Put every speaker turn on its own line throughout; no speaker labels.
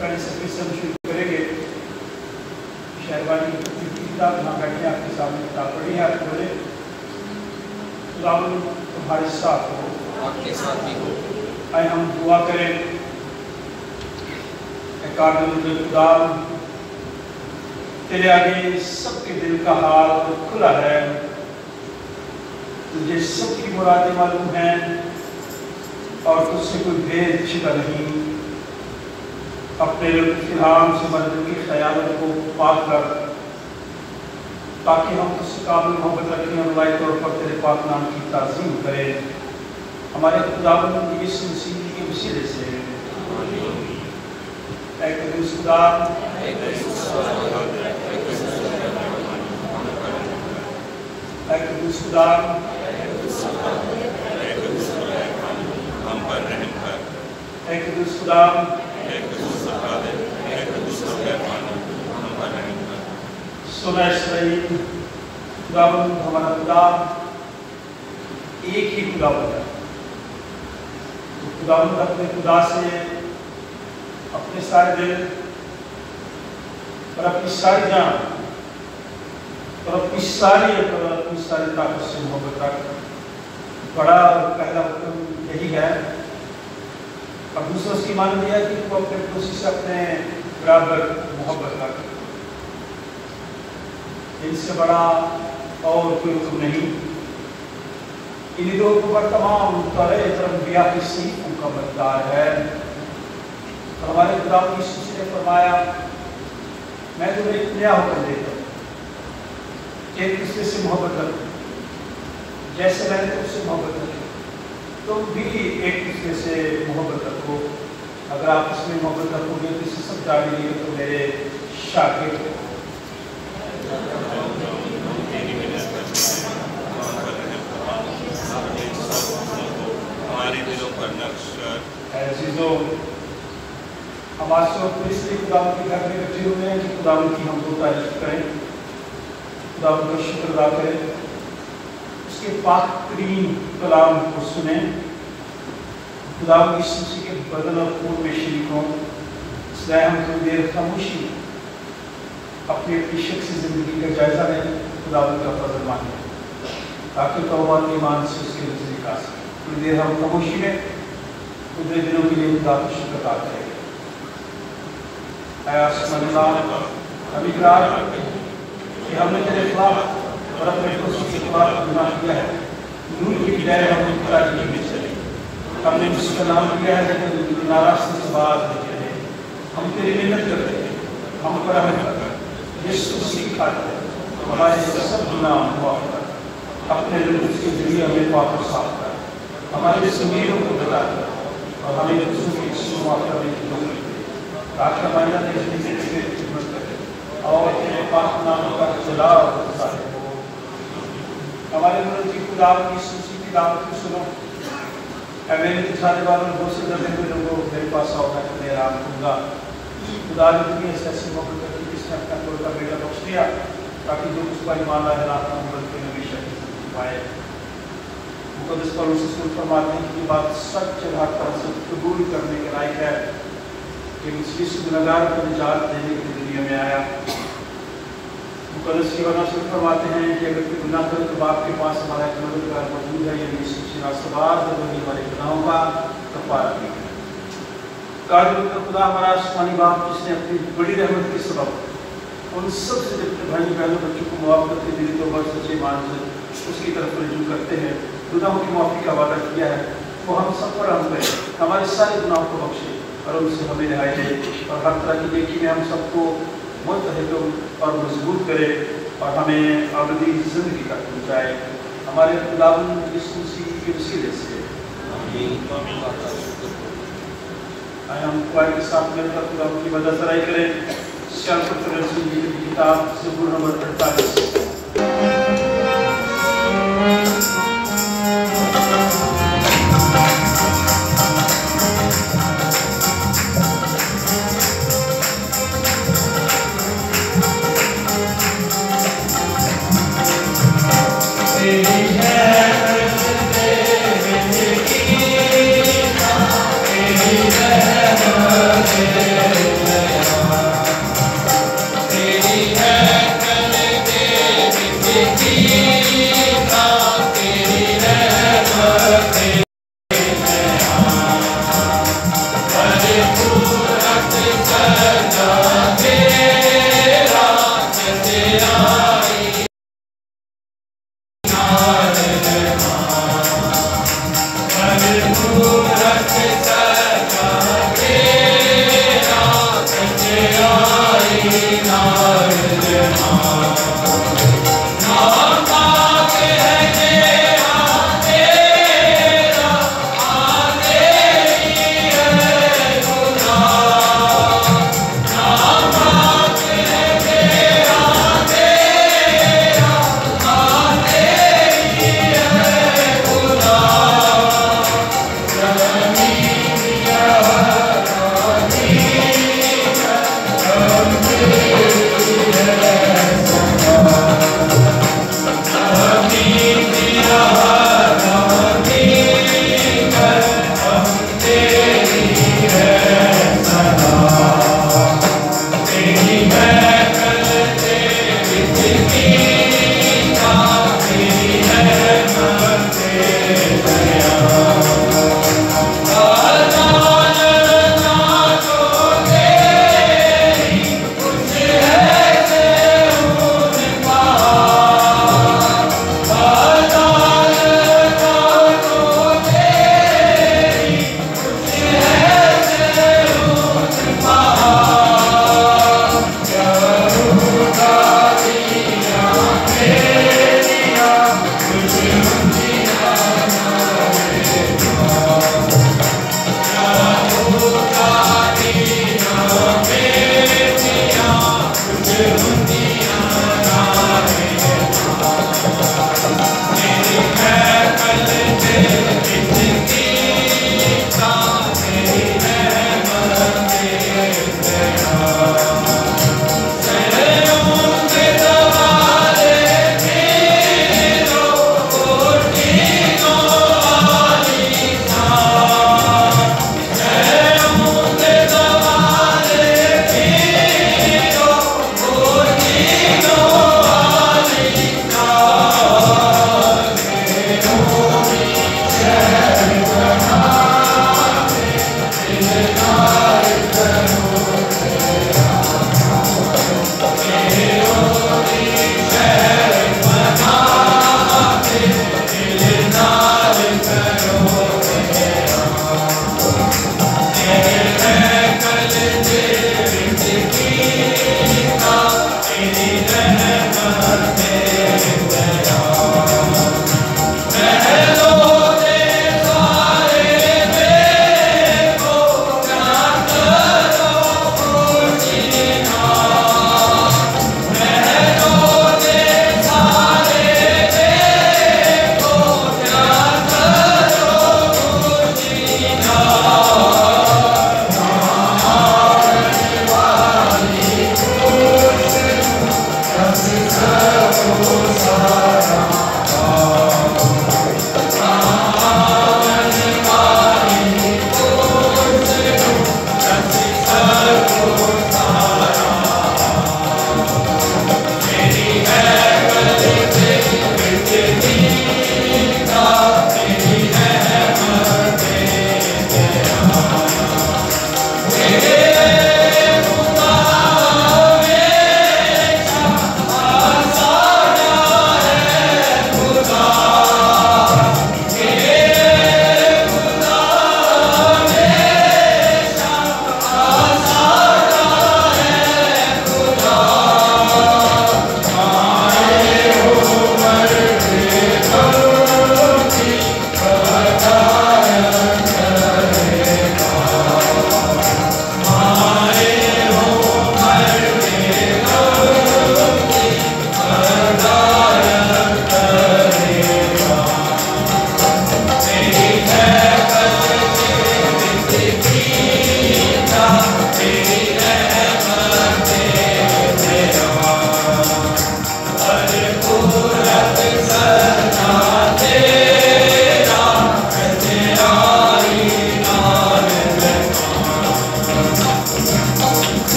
پہلے سے پھر سے ہم شروع کریں گے. شہربانی کی کتاب یہاں بیٹھے آپ کے سامنے کتاب پڑھی ہے. آپ بولے خداوند تمہارے ساتھ ہو,
آپ کے ساتھ بھی ہو.
آئے ہم دعا کریں. اے قابل خدا, تیرے آگے سب کے دل کا حال کھلا ہے. تجھے سب کی مرادیں معلوم ہیں اور تجھ سے کوئی بھید چھپا نہیں. اپنے الہام سے مردوں کی خیالت کو پاک کر تاکہ ہم اس قابل محبت رکھیں اور لائق طور پر تیرے پاک نام کی تعظیم کریں. ہمارے خداوند یسوع مسیح کے وسیلے سے. اے قدوس خدا, اے قدوس خدا,
ہم پر رحم کر.
اے قدوس خدا, سنا اسرائیل, خداوند ہمارا خدا ایک ہی خداوند ہے. خداوند اپنے خدا سے اپنے سارے دل اور اپنی ساری جان اور اپنی ساری عقل اور اپنی ساری طاقت سے محبت رکھ. بڑا اور پہلا حکم یہی ہے. اور دوسرا اس کی مان لیا کہ تو اپنے پڑوسی سے اپنے برابر محبت رکھ. ان سے بڑا اور کوئی حکم نہیں. انہی دو حکم پر تمام انبیاء کی صحیفوں کا مدار ہے. اور ہمارے خدا یسوع نے فرمایا, میں تمہیں ایک نیا حکم دیتا ہوں کہ ایک دوسرے سے محبت رکھو جیسے میں نے تم سے محبت رکھی. تم بھی ایک دوسرے سے محبت رکھو. اگر آپ اس میں محبت رکھو گے تو اسے سب جانیں گے تو میرے شاگرد ہو.
ہمارے دلوں پر نقش کر.
اے عزیزو, ہم آج سے اس لیے خداوند کے گھر میں اکٹھے ہوئے ہیں کہ خداوند کی ہم کو تعریف کریں, خداوند کا شکر ادا کریں, اس کے پاک ترین کلام کو سنیں, خداوند یسوع مسیح کے بدن اور خون میں شریک ہوں. اس لیے ہم تھوڑی دیر خاموشی اپنی شخصی زندگی کا جائزہ لیں, خداوند کا فضل مانگیں تاکہ توبہ کے ایمان سے اس کے نزدیک آ سکیں. تھوڑی دیر ہم خاموشی میں گزرے دنوں کے لیے خدا کا شکر ادا کریں. اے آسمان اللہ, ہم اقرار کہ ہم نے تیرے خلاف اور اپنے پڑوسی کے خلاف گناہ کیا ہے. نور کی بجائے ہم نے خدائی میں چلے. ہم نے اس کا نام کیا ہے لیکن ناراستی سے باز نہیں چلے. ہم تیری محنت کرتے ہیں, ہم پر رحم کر. یسوع مسیح کھاتے ہمارے سب گناہ معاف کر. اپنے لطف کے ذریعے ہمیں پاک و صاف کر. ہمارے ضمیروں کو بتا کر اور ہمیں دوسروں کی قسم معاف کرنے کی توفیق دے تاکہ ہماری زندگی میں خدمت کرے اور تیرے پاک نام کا جلال ظاہر ہو. ہمارے ملک کی خدا کی سوچی کی دعوت کو سنو. اے میرے دکھانے والوں بہت سے ڈرنے ہوئے لوگوں میرے پاس آؤ, میں تمہیں آرام دوں گا. خدا نے تمہیں ایسی محبت کر دی جس نے اپنا کوئی کا بیٹا بخش دیا تاکہ جو اس پر ایمان لائے رات میں بلکہ ہمیشہ کی زندگی پائے. مقدس پالوس رسول فرماتے ہیں کہ یہ بات سچ ہر طرح سے قبول کرنے کے لائق ہے کہ اس گنہگار کو نجات دینے کے لیے دنیا میں آیا. مقدس کی وجہ سے فرماتے ہیں کہ اگر کوئی گناہ کرے تو باپ کے پاس ہمارا ایک مددگار موجود ہے, یعنی یسوع مسیح راستباز ہے, وہی ہمارے گناہوں کا کفارہ بھی ہے. قادر کا خدا ہمارا آسمانی باپ جس نے اپنی بڑی رحمت کے سبب ان سب سے جب بھائی بہنوں بچوں کو معاف کرتے دلی توبہ سچے ایمان سے اس کی طرف رجوع کرتے ہیں, گناہوں کی معافی کا وعدہ کیا ہے. وہ ہم سب پر رحم کرے, ہمارے سارے گناہوں کو بخشے اور ان سے ہمیں رہائی دے اور ہر طرح کی نیکی میں ہم سب کو متحد اور مضبوط کرے اور ہمیں ابدی زندگی تک پہنچائے. ہمارے خداوند یسوع مسیح کے وسیلے سے آئے ہم قائد کے ساتھ مل کر خداوند کی مدد سرائی کریں. شرف رسول کی کتاب زبور نمبر 48.
Yeah.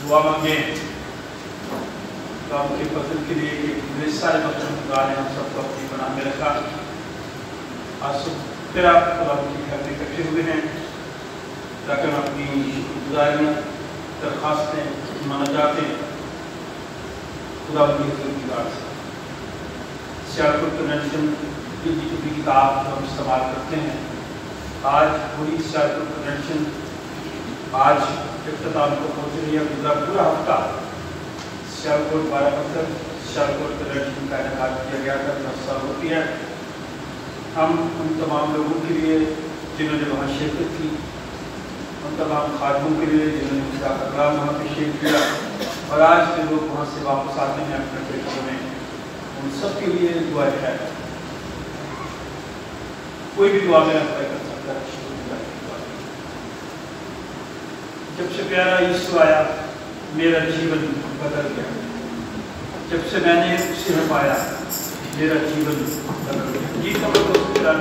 दुआ मांगे तो आपके फजल के लिए मेरे सारे बच्चों को गाने हम सबको अपनी बना में रखा। आज फिर आप खुदा की घर में इकट्ठे हुए हैं ताकि हम अपनी गुजारियाँ दरख्वास्तें मनाजातें खुदा की हज़ूर की बात सियालकोट कन्वेंशन की जो किताब हम इस्तेमाल करते हैं, आज पूरी सियालकोट कन्वेंशन आज इख्तिताम को पहुँच रही है। गुजरा पूरा हफ्ता सियालकोट 12 पत्थर सियालकोट कन्वेंशन का इनेकाद किया गया था। 10 साल होती है। हम उन तमाम लोगों के लिए जिन्होंने वहाँ शिरकत की, उन तमाम खादमों के लिए जिन्होंने उसका कलाम वहाँ पे शेयर किया, और आज के लोग वहाँ से वापस आते हैं अपने तरीकों में, उन सब के लिए दुआ है। कोई भी दुआ मेरा कर सकता है। जब से प्यारा यीशु आया मेरा जीवन बदल गया। जब से मैंने उसे पाया मेरा जीवन बदल गया। गीत नंबर 294।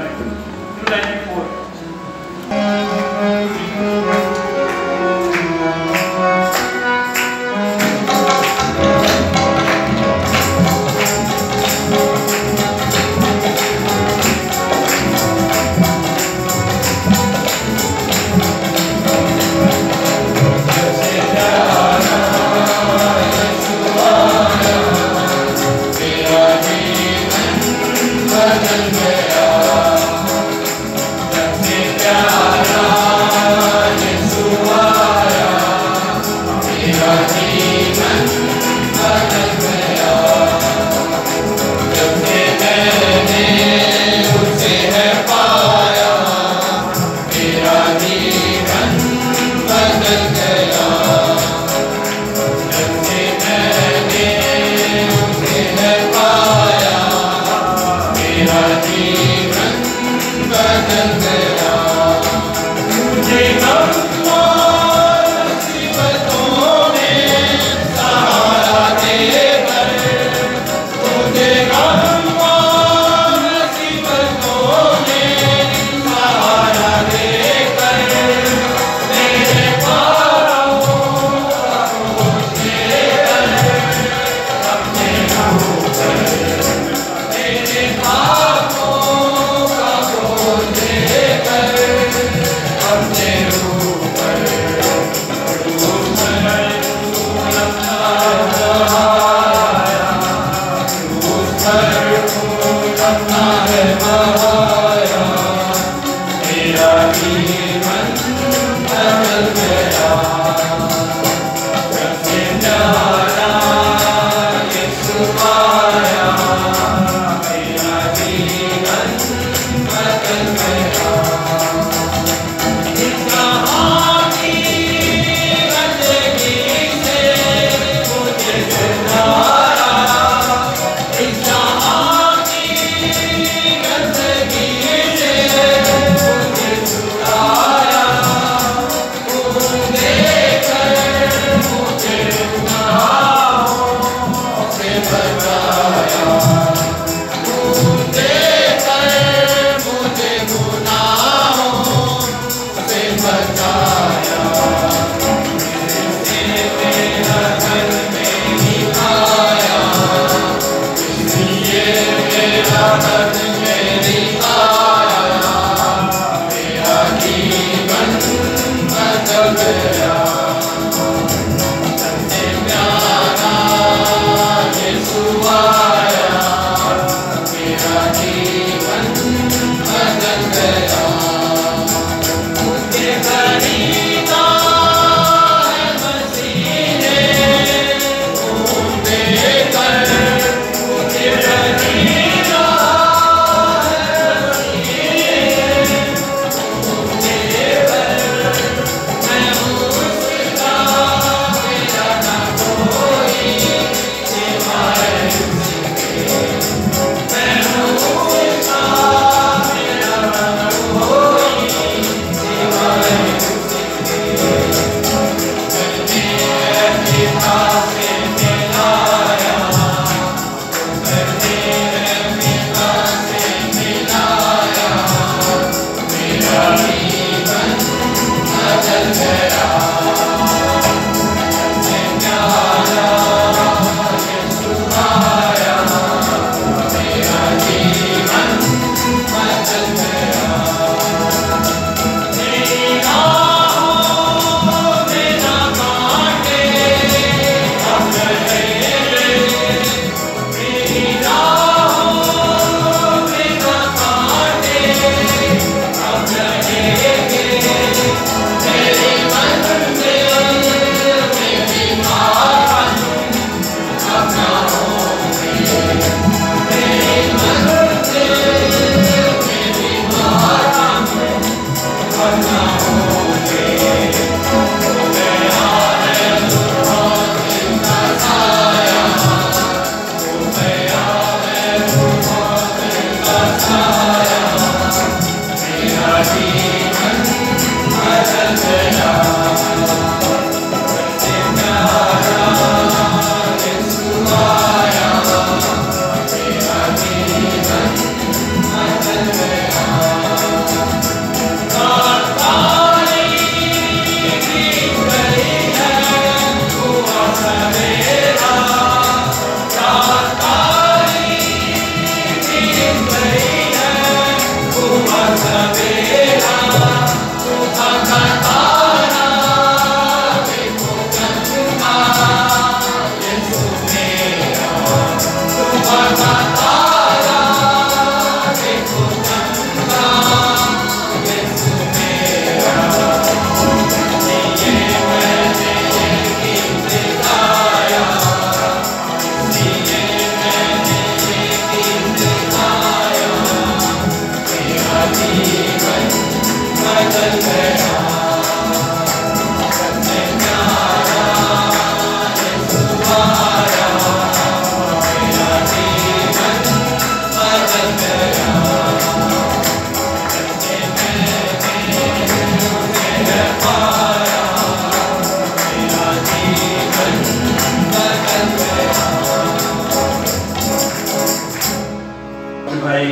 भाई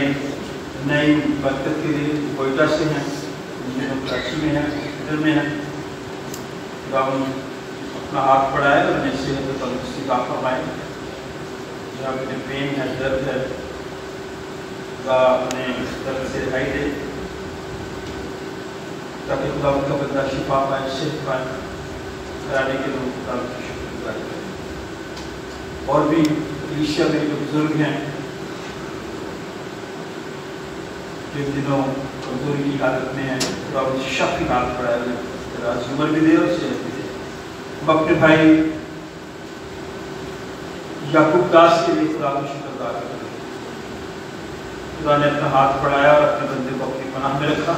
नई बरकत के लिए कोयटा से हैं, कराची में हैं, इधर में हैं, तो हम अपना हाथ बढ़ाए और जैसे तंदुरुस्ती का फरमाए, जहाँ पे पेन है, दर्द है, खुदा अपने दर्द से रिहाई दे, ताकि खुदा उनका बंदा शिफा पाए, सेहत पाए, कराने के लोग खुदा की शुक्रगुज़ारी करें। और भी एशिया में जो बुजुर्ग हैं जो दिनों कमजोरी की हालत में है, तो आप शक की हालत बढ़ाए हुए राज उम्र भी दे और सेहत भी दे। हम अपने भाई याकूब दास के लिए खुदा को शुक्रगुज़ार करते हैं। खुदा ने अपना हाथ बढ़ाया और अपने बंदे को अपनी पनाह में रखा।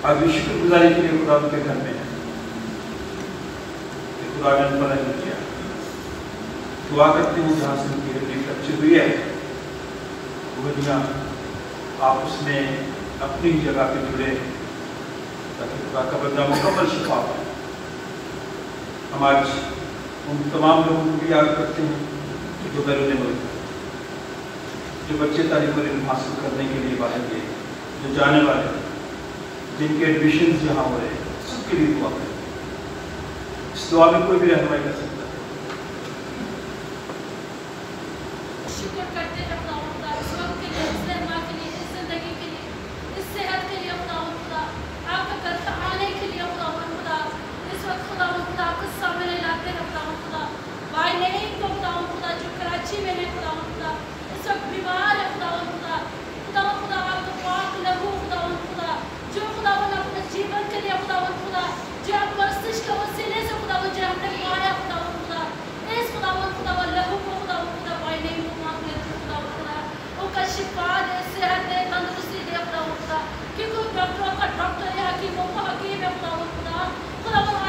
अब ये शुक्रगुजारी के लिए खुदा उनके घर में है, खुदा ने उन पर रहम किया। दुआ करते हैं जहाँ से उनकी हड्डी फ्रैक्चर हुई है, वो हड्डियाँ आपस में अपनी जगह पे जुड़े, ताकि खुदा का बंदा मुकम्मल शिफा पाए। हम आज उन तमाम लोगों को भी याद करते हैं जो बैरून मुल्क, जो बच्चे तालीम और इल्म हासिल करने के लिए बाहर गए, जो जाने वाले, जिनके एडमिशन यहाँ हो रहे हैं, सबके लिए दुआ करें। इस दुआ में कोई भी रहनुमाई कर सकता है।
शुक्र करते हैं अपना खुदा इस वक्त के लिए, इस रहनुमा के लिए, इस जिंदगी के लिए, इस सेहत के लिए अपना खुदा, आपके घर पर आने के लिए अपना खुदा, इस वक्त खुदा आपके सामने लाते हैं अपना खुदा। भाई नहीं तो खुदा जो कराची में है खुदा, इस वक्त बीमार है खुदा, आपका पाक लहू खुदा, जो खुदा अपने जीवन के लिए खुदा, जो आप मस्तिष्क के वसीले से खुदा जो हमने पाया खुदा, इस खुदा लहू को खुदा भाई नहीं को मांग लेते खुदा, उनका शिफा दे, सेहत दे, तंदुरुस्ती दे खुदा, क्योंकि डॉक्टरों का डॉक्टर है, हकीमों का हकीम है खुदा,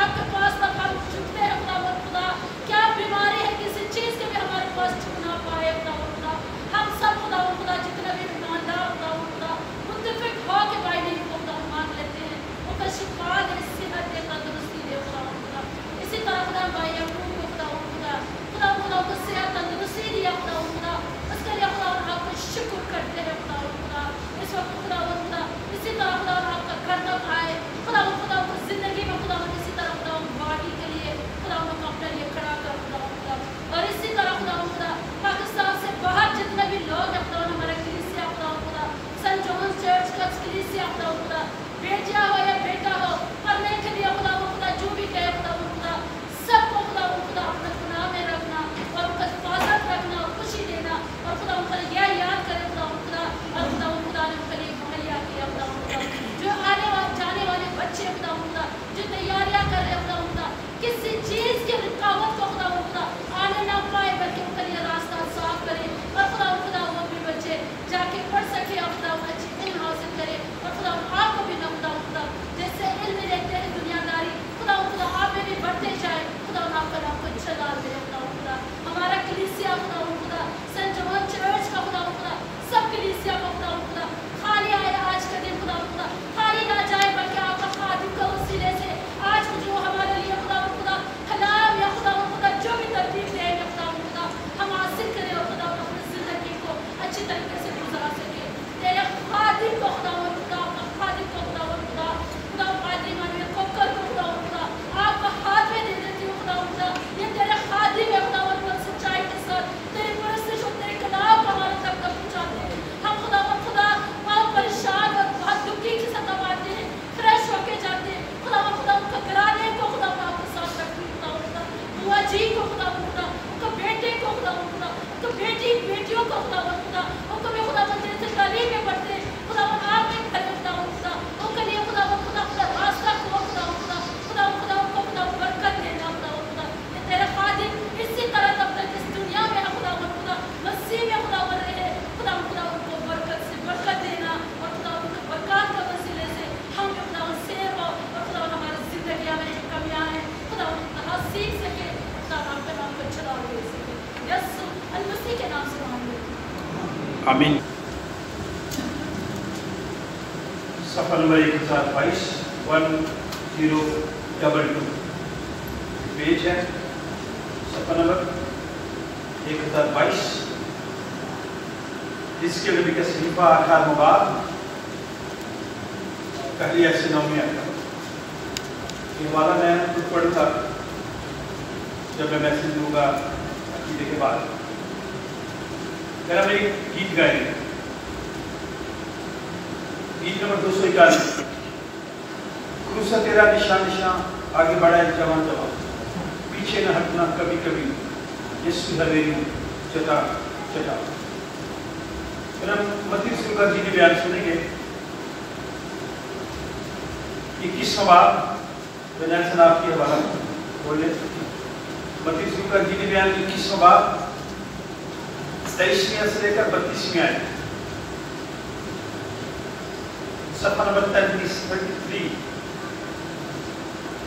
आपके पास तक हम झुकते हैं खुदा, क्या बीमारी है किसी चीज़ के भी हमारे पास झुकना पाए खुदा, हम सब खुदा जितने भी ईमानदार खुदा मुत्तफिक हो के भाई नहीं को खुदा मांग लेते हैं।
आमीन। सफ़ा नंबर 1022 1022 पेज है। सफ़ा नंबर 1022 इसके नबी का सहीफा 18 बाब पहली ऐसे 9वीं आयत। ये वाला मैं खुद पढ़ा था जब मैं मैसेज दूंगा अकीदे के बाद। मेरा हम एक गीत गाएंगे, गीत नंबर 251। क्रूसा तेरा निशान निशान आगे बढ़ा है जवान जवान, पीछे न हटना कभी कभी यीशु हवेली चटा चटा। फिर हम मत्ती रसूल का जीनी बयान सुनेंगे। 21वां बाब जनरल आपकी हवाला बोले। मत्ती रसूल का जीनी बयान 21वां बाब 23वीं से लेकर 32वीं आयत। सफ़ा नंबर 33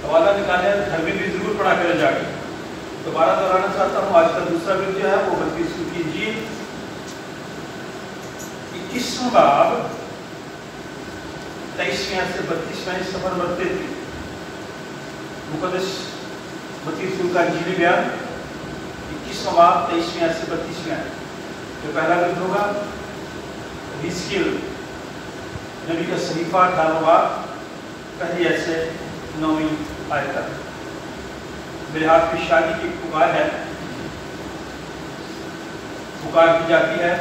हवाला निकाले, घर में भी जरूर पढ़ा कर जाके। दोबारा दोहराना चाहता हूँ, आज का दूसरा विषय जो है वो मत्ती रसूल की इंजील 21वां बाब 23वीं से 32वीं सफ़ा नंबर 33 मुक़द्दस मत्ती रसूल का इंजीली बयान 21वां बाब 23वीं से 32वीं आयत। जो पहला ग्रंथ होगा हिजकिय्याह नबी का सहीफा 18वां बाब पहली ऐसे 9वीं आयत तक। मेरे हाथ में शादी की पुकार है, पुकार की जाती है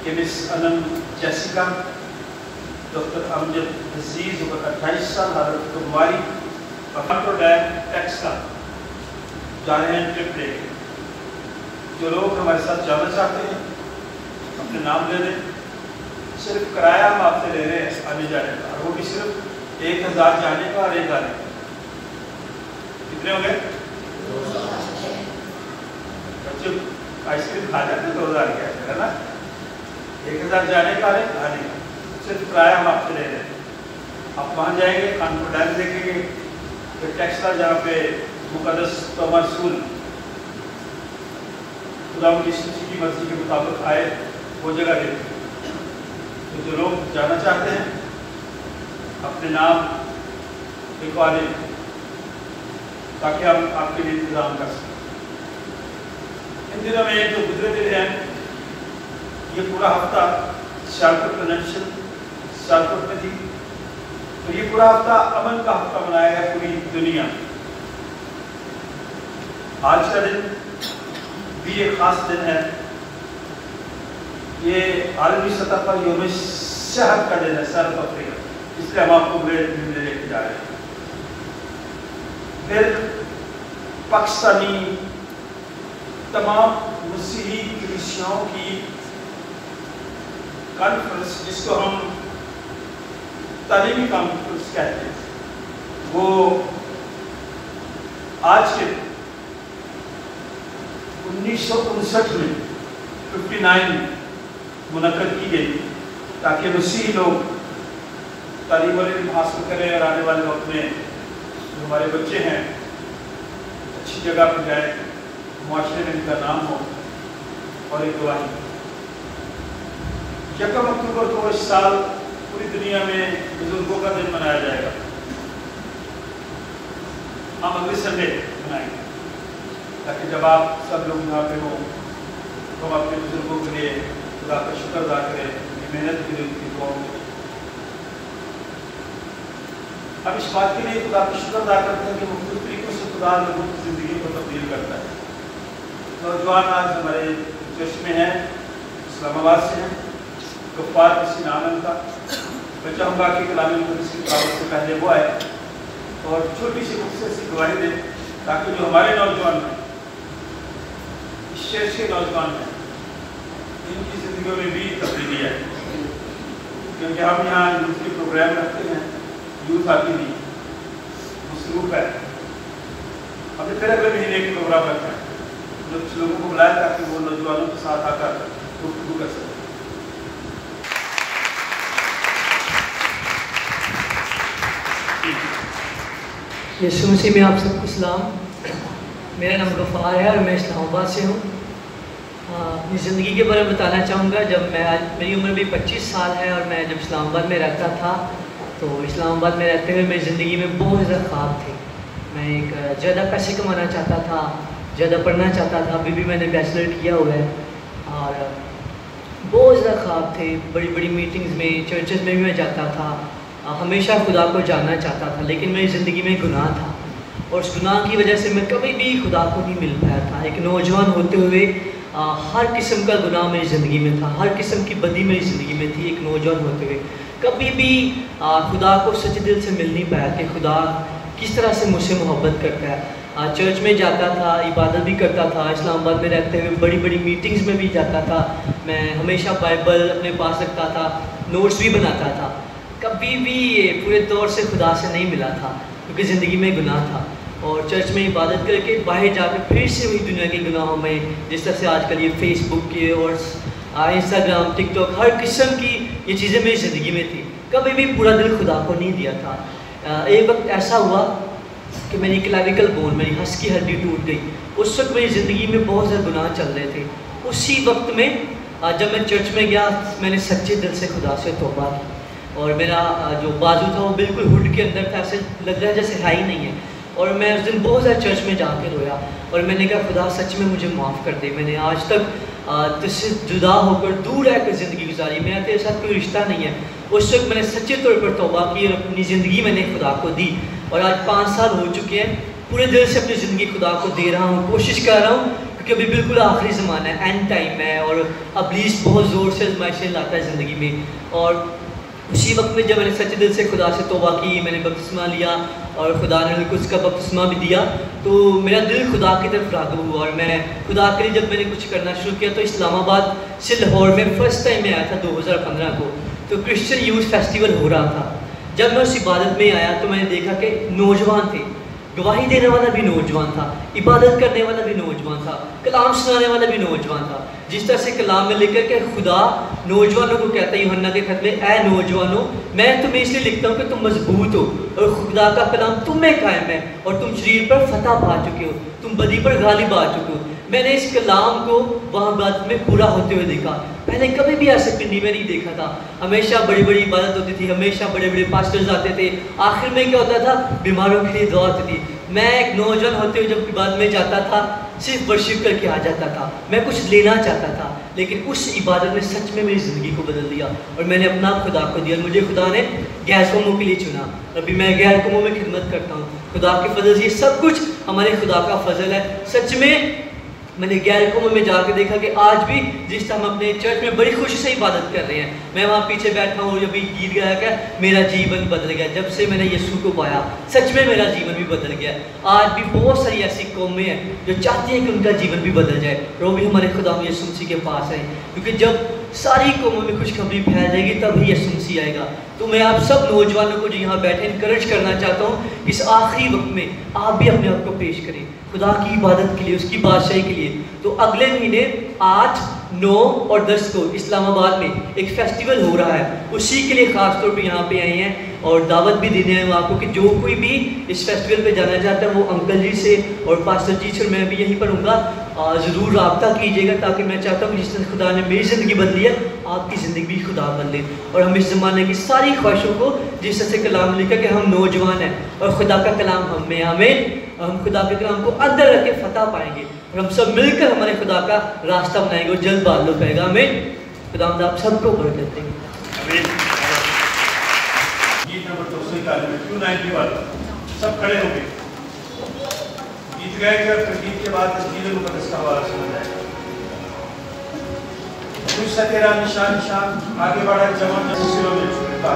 कि miss Anam Jessica, doctor Amjad Aziz उम्र 28 साल, हालत कुमारी, टेक्सास जा रहे हैं ट्रिप लेके। जो लोग हमारे साथ जाना चाहते हैं अपने नाम ले लें। सिर्फ किराया हम आपसे ले रहे हैं आने जाने का, और वो भी सिर्फ 1000 जाने का और 1 आने का। कितने हो गए? बच्चे आइसक्रीम खा जाते 2000 के है ना। 1000 जाने का और 1 आने का, सिर्फ किराया हम आपसे ले रहे हैं। आप वहाँ जाएंगे, कानपुर डैम देखेंगे, फिर टेक्सास जहाँ पे मुक़द्दस तोमा रसूल खुदा की मर्जी के मुताबिक आए, वो जगह देखेंगे। तो जो लोग जाना चाहते हैं अपने नाम लिखवा दें ताकि हम आपके लिए इंतजाम कर सकें। इन दिनों में जो गुजरे दिन हैं, ये पूरा हफ्ता सियालकोट कन्वेंशन सियालकोट में थी, तो ये पूरा हफ्ता अमन का हफ्ता मनाया है पूरी दुनिया। आज का दिन भी एक खास दिन है। ये आलमी सतह पर यौम सेहत का दिन है, सैर तफरीह, इसलिए हम आपको बड़े मिलने लेके जा रहे हैं। फिर पाकिस्तानी तमाम मसीही कलीसियाओं की कॉन्फ्रेंस, जिसको हम तालीमी कॉन्फ्रेंस कहते हैं, वो आज के 1959 में 59 मुनक्कद की गई ताकि मसीही लोग तालीम हासिल करें और आने वाले वक्त में जो हमारे बच्चे हैं अच्छी जगह पर जाए, मुआशरे में इनका नाम हो और एक गवाही। 1 अक्टूबर को इस साल पूरी दुनिया में बुजुर्गों का दिन मनाया जाएगा। हम अगले संडे मनाएंगे ताकि जब आप सब लोग यहाँ पे हो तो हम अपने बुजुर्गों के लिए खुदा का शुक्र अदा करें, उनकी मेहनत के लिए, उनकी दुआओं के लिए। हम इस बात के लिए खुदा का शुक्र अदा करते हैं कि मुख्तलिफ तरीकों से खुदा लोगों की ज़िंदगी को तब्दील करता है। नौजवान आज हमारे जश में हैं, इस्लामाबाद से हैं, गफ्फार किसी नाम है उनका। मैं चाहूँगा कि कलाम मुक़द्दस की तिलावत से पहले वो आए और छोटी सी मुख्तसर गवाही दें ताकि जो हमारे नौजवान हैं, इस शहर के नौजवान हैं, इनकी ज़िंदगियों में भी तब्दीली है। क्योंकि हम यहाँ यूथ के प्रोग्राम रखते हैं, यूथ आती नहीं, मसरूफ़ है। हमने फिर अगले महीने एक प्रोग्राम रखा है, कुछ लोगों को बुलाया ताकि वो नौजवानों के साथ आकर गुफ्तगू कर सकें।
यीशु मसीह में आप सबको सलाम। मेरा नाम गफ़ार है और मैं इस्लामाबाद से हूँ। اپنی زندگی کے بارے میں بتانا چاہوں گا. جب میں میری عمر بھی 25 سال ہے اور میں جب اسلام آباد میں رہتا تھا تو اسلام آباد میں رہتے ہوئے میری زندگی میں بہت زیادہ خواب تھے. میں ایک زیادہ پیسے کمانا چاہتا تھا, زیادہ پڑھنا چاہتا تھا. ابھی بھی میں نے بیچلر کیا ہوا ہے اور بہت زیادہ خواب تھے. بڑی بڑی میٹنگز میں, چرچز میں بھی میں جاتا تھا. ہمیشہ خدا کو جاننا چاہتا تھا, لیکن میری زندگی میں گناہ تھا اور اس گناہ کی وجہ سے میں کبھی بھی خدا کو نہیں مل پایا تھا. ایک نوجوان ہوتے ہوئے ہر قسم کا گناہ میری زندگی میں تھا, ہر قسم کی بدی میری زندگی میں تھی. ایک نوجوان ہوتے ہوئے کبھی بھی خدا کو سچے دل سے مل نہیں پایا کہ خدا کس طرح سے مجھ سے محبت کرتا ہے. چرچ میں جاتا تھا, عبادت بھی کرتا تھا, اسلام آباد میں رہتے ہوئے بڑی بڑی میٹنگز میں بھی جاتا تھا. میں ہمیشہ بائبل اپنے پاس رکھتا تھا, نوٹس بھی بناتا تھا. کبھی بھی پورے طور سے خدا سے نہیں ملا تھا کیونکہ زندگی میں گناہ تھا. اور چرچ میں عبادت کر کے باہر جا کے پھر سے وہی دنیا کے گناہوں میں, جس طرح سے آج کل یہ فیس بک کے اور انسٹاگرام, ٹک ٹاک, ہر قسم کی یہ چیزیں میری زندگی میں تھی. کبھی بھی پورا دل خدا کو نہیں دیا تھا. ایک وقت ایسا ہوا کہ میری کلاویکل بون, میری ہنس کی ہڈی ٹوٹ گئی. اس وقت میری زندگی میں بہت زیادہ گناہ چل رہے تھے. اسی وقت میں جب میں چرچ میں گیا میں نے سچے دل سے خدا سے توبہ کی اور میرا جو بازو تھا وہ بالکل ہڈ کے اندر تھا, ایسے لگ رہا ہے جیسے ہے ہی نہیں ہے. اور میں اس دن بہت زیادہ چرچ میں جا کے رویا اور میں نے کہا خدا سچ میں مجھے معاف کر دے. میں نے آج تک تجھ سے جدا ہو کر دور رہ کر زندگی گزاری, میرا تیرے ساتھ کوئی رشتہ نہیں ہے. اس وقت میں نے سچے طور پر توبہ کی اور اپنی زندگی میں نے خدا کو دی. اور آج 5 سال ہو چکے ہیں, پورے دل سے اپنی زندگی خدا کو دے رہا ہوں, کوشش کر رہا ہوں کیونکہ ابھی بالکل آخری زمانہ ہے, اینڈ ٹائم ہے اور ابلیس بہت زور سے آزمائشیں لاتا ہے زندگی میں. اور اسی وقت میں جب میں نے سچے دل سے خدا سے توبہ کی, میں نے بپتسمہ لیا اور خدا نے مجھے اس کا بپتسمہ بھی دیا, تو میرا دل خدا کی طرف راغب ہوا. اور میں خدا کے لیے جب میں نے کچھ کرنا شروع کیا تو اسلام آباد سے لاہور میں فرسٹ ٹائم میں آیا تھا 2015 کو, تو کرسچن یوتھ فیسٹیول ہو رہا تھا. جب میں اس عبادت میں آیا تو میں نے دیکھا کہ نوجوان تھے, گواہی دینے والا بھی نوجوان تھا, عبادت کرنے والا بھی نوجوان تھا, کلام سنانے والا بھی نوجوان تھا. جس طرح سے کلام میں لکھ کر کہ خدا نوجوانوں کو کہتا ہے یوحنا کے خط میں, اے نوجوانوں میں تمہیں اس لیے لکھتا ہوں کہ تم مضبوط ہو اور خدا کا کلام تم میں قائم ہے اور تم شریر پر فتح پا چکے ہو, تم بدی پر غالب آ چکے ہو. میں نے اس کلام کو وہاں عبادت میں پورا ہوتے ہوئے دیکھا. میں نے کبھی بھی ایسے پنڈی میں نہیں دیکھا تھا. ہمیشہ بڑی بڑی عبادت ہوتی تھی, ہمیشہ بڑے بڑے پاسٹرز آتے تھے, آخر میں کیا ہوتا تھا, بیماروں کے لیے دعا ہوتی تھی. میں ایک نوجوان ہوتے ہوئے جب عبادت میں جاتا تھا صرف ورشپ کر کے آ جاتا تھا. میں کچھ لینا چاہتا تھا, لیکن اس عبادت نے سچ میں میری زندگی کو بدل دیا اور میں نے اپنا خدا کو دیا. مجھے خدا نے غیر قوموں کے لیے چنا, ابھی میں غیر قوموں میں خدمت کرتا ہوں. خدا کے فضل سے یہ سب کچھ ہمارے خدا کا فضل ہے. سچ میں میں نے غیر قوموں میں جا کے دیکھا کہ آج بھی جس طرح ہم اپنے چرچ میں بڑی خوشی سے عبادت کر رہے ہیں, میں وہاں پیچھے بیٹھا ہوں اور ابھی گیت گایا کہ میرا جیون بدل گیا جب سے میں نے یسوع کو پایا. سچ میں میرا جیون بھی بدل گیا. آج بھی بہت ساری ایسی قومیں ہیں جو چاہتی ہیں کہ ان کا جیون بھی بدل جائے اور وہ بھی ہمارے خدا یسوع مسیح کے پاس آئیں, کیونکہ جب ساری قوموں میں خوشخبری پھیل جائے گی تب ہی یسوع مسیح آئے گا. تو میں آپ سب نوجوانوں کو جو یہاں بیٹھے انکریج کرنا چاہتا ہوں, اس آخری وقت میں آپ بھی اپنے آپ کو پیش کریں خدا کی عبادت کے لیے, اس کی بادشاہی کے لیے. تو اگلے مہینے 8, 9 اور 10 کو اسلام آباد میں ایک فیسٹیول ہو رہا ہے, اسی کے لیے خاص طور پہ یہاں پہ آئے ہیں اور دعوت بھی دینے ہیں آپ کو کہ جو کوئی بھی اس فیسٹیول پہ جانا چاہتا ہے وہ انکل جی سے اور پاسٹر جی سے, میں بھی یہیں پر ہوں گا, ضرور رابطہ کیجیے گا, تاکہ میں چاہتا ہوں کہ جس طرح خدا نے میری زندگی بدلی ہے آپ کی زندگی بھی خدا بدلے اور ہم اس زمانے کی ساری خواہشوں کو, جس طرح سے کلام لکھا کہ ہم نوجوان ہیں اور خدا کا کلام ہم میں, ہمیں ہم خدا کے کلام کو اندر رکھ کے فتح پائیں گے اور ہم سب مل کر ہمارے خدا کا راستہ بنائیں گے اور جلد بادلوں پائے گا. ہمیں خدا آپ سب کو برکت دیں.
گیت نمبر 291 سب کھڑے ہو گئے, گیت گائے گا, پھر گیت کے بعد تسبیح مقدس کا حوالہ سنا جائے گا. کچھ سا تیرا نشان نشان آگے بڑھا جوان سلسلوں میں چھوٹتا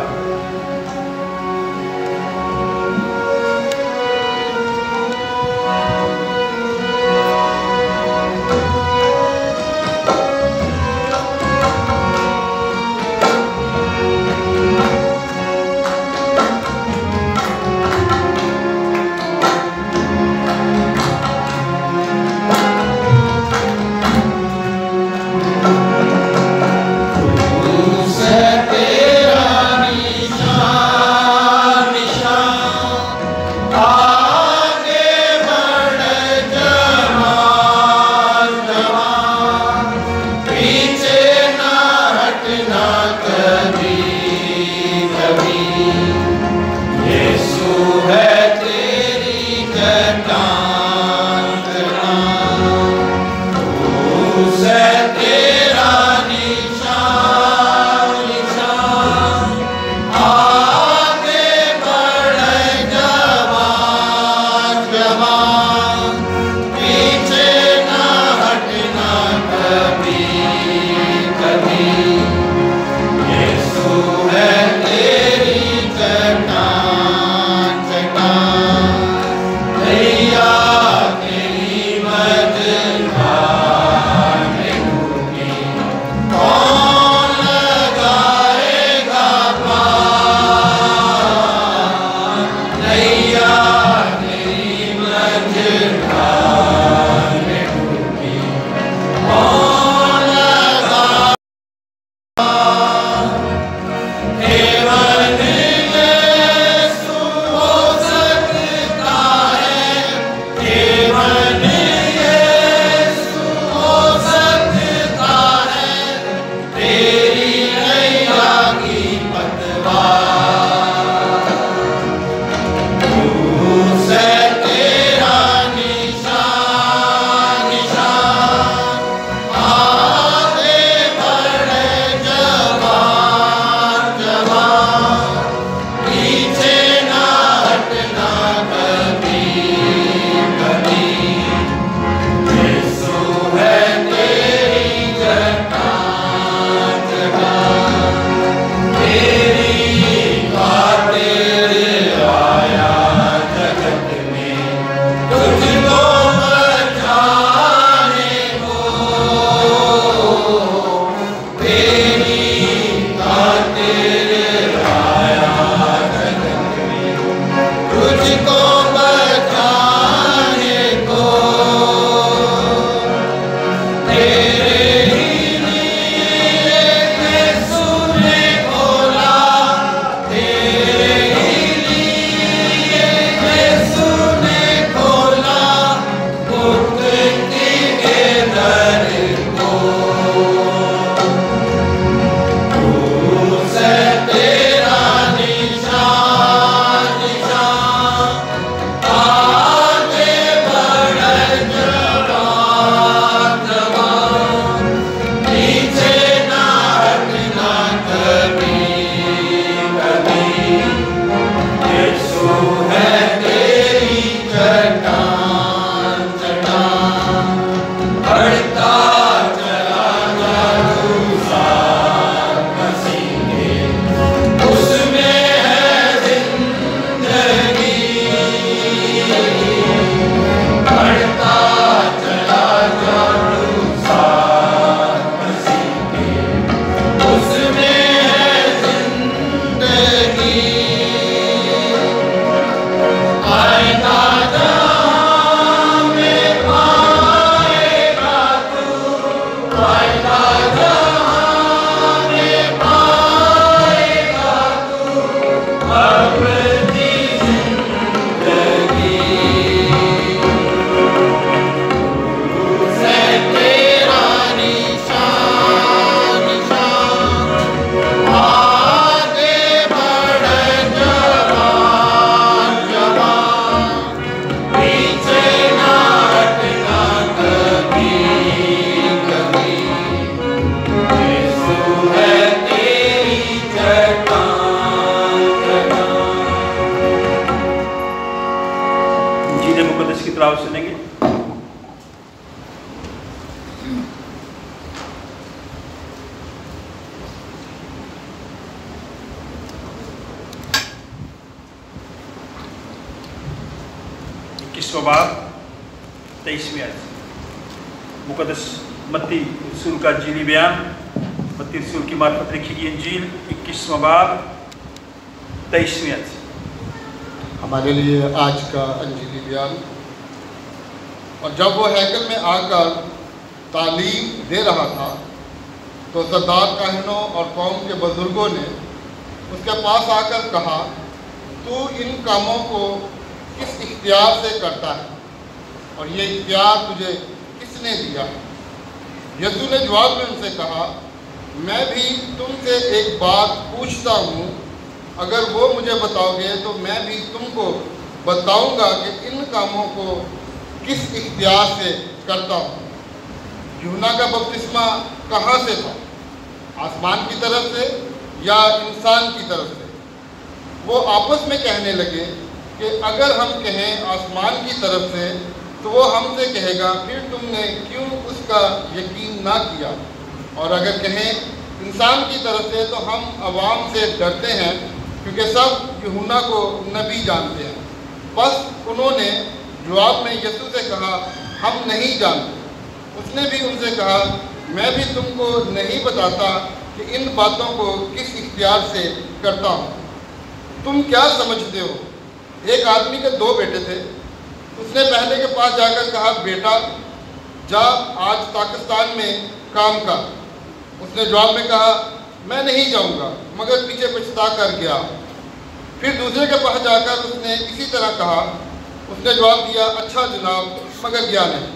تیرا نشان
सुनेंगे। इक्कीसवां बाब 23वीं आयत मुकद्दस मत्ती रसूल का इंजीली बयान, मत्ती रसूल की मार्फत लिखी गई इंजील 21वां बाब 23वीं आयत
हमारे लिए आज का इंजीली बयान। और जब वो हैकल में आकर तालीम दे रहा था तो सरदार काहिनों और कौम के बुजुर्गों ने उसके पास आकर कहा, तू इन कामों को किस इख्तियार से करता है और ये इख्तियार तुझे किसने दिया है? यीशु ने जवाब में उनसे कहा, मैं भी तुमसे एक बात पूछता हूँ, अगर वो मुझे बताओगे तो मैं भी तुमको बताऊँगा कि इन कामों को किस इख्तियार से करता हूँ। यूहन्ना का बपतिस्मा कहाँ से था? आसमान की तरफ से या इंसान की तरफ से? वो आपस में कहने लगे कि अगर हम कहें आसमान की तरफ से तो वो हमसे कहेगा, फिर तुमने क्यों उसका यकीन ना किया? और अगर कहें इंसान की तरफ से तो हम अवाम से डरते हैं क्योंकि सब यूहन्ना को नबी जानते हैं। बस उन्होंने जवाब में यीशु से कहा, हम नहीं जानते। उसने भी उनसे कहा, मैं भी तुमको नहीं बताता कि इन बातों को किस इख्तियार से करता हूँ। तुम क्या समझते हो? एक आदमी के 2 बेटे थे। उसने पहले के पास जाकर कहा, बेटा जा आज पाकिस्तान में काम कर। उसने जवाब में कहा, मैं नहीं जाऊँगा, मगर पीछे पछता कर गया। फिर दूसरे के पास जाकर उसने इसी तरह कहा। उसने जवाब दिया, अच्छा जनाब, मगर गया नहीं।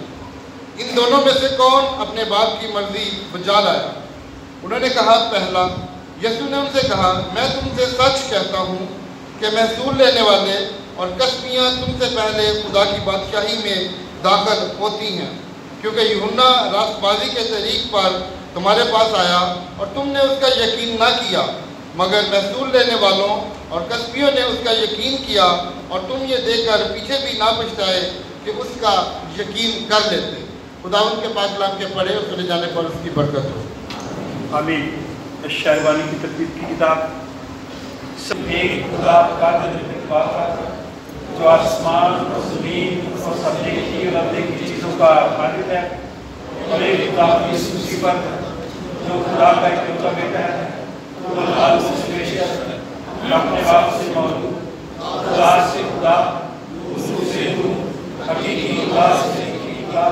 इन दोनों में से कौन अपने बाप की मर्जी बजा लाया? उन्होंने कहा, पहला। यीशु ने उनसे कहा, मैं तुमसे सच कहता हूँ कि महसूल लेने वाले और कसबियाँ तुमसे पहले खुदा की बादशाही में दाखिल होती हैं, क्योंकि यूहन्ना रास्तबाजी के तरीक़ पर तुम्हारे पास आया और तुमने उसका यकीन ना किया, मगर महसूल लेने वालों और कसबियों ने उसका यकीन किया और तुम ये देखकर पीछे भी ना पछताए कि उसका यकीन कर लेते। खुदावंद के पाक कलाम के पढ़े और सुने जाने पर उसकी बरकत हो।
आमीन। शायरवानी की तरतीब की किताब। सब एक खुदा जो आसमान और ज़मीन और सब देखी और अनदेखी चीज़ों का खालिक है, और एक खुदा यीशु मसीह पर जो खुदा का इकलौता बेटा है, अपने बाप से मौजूद, खुदा से खुदा, दूर से दूर, हकीकी खुदा से खुदा,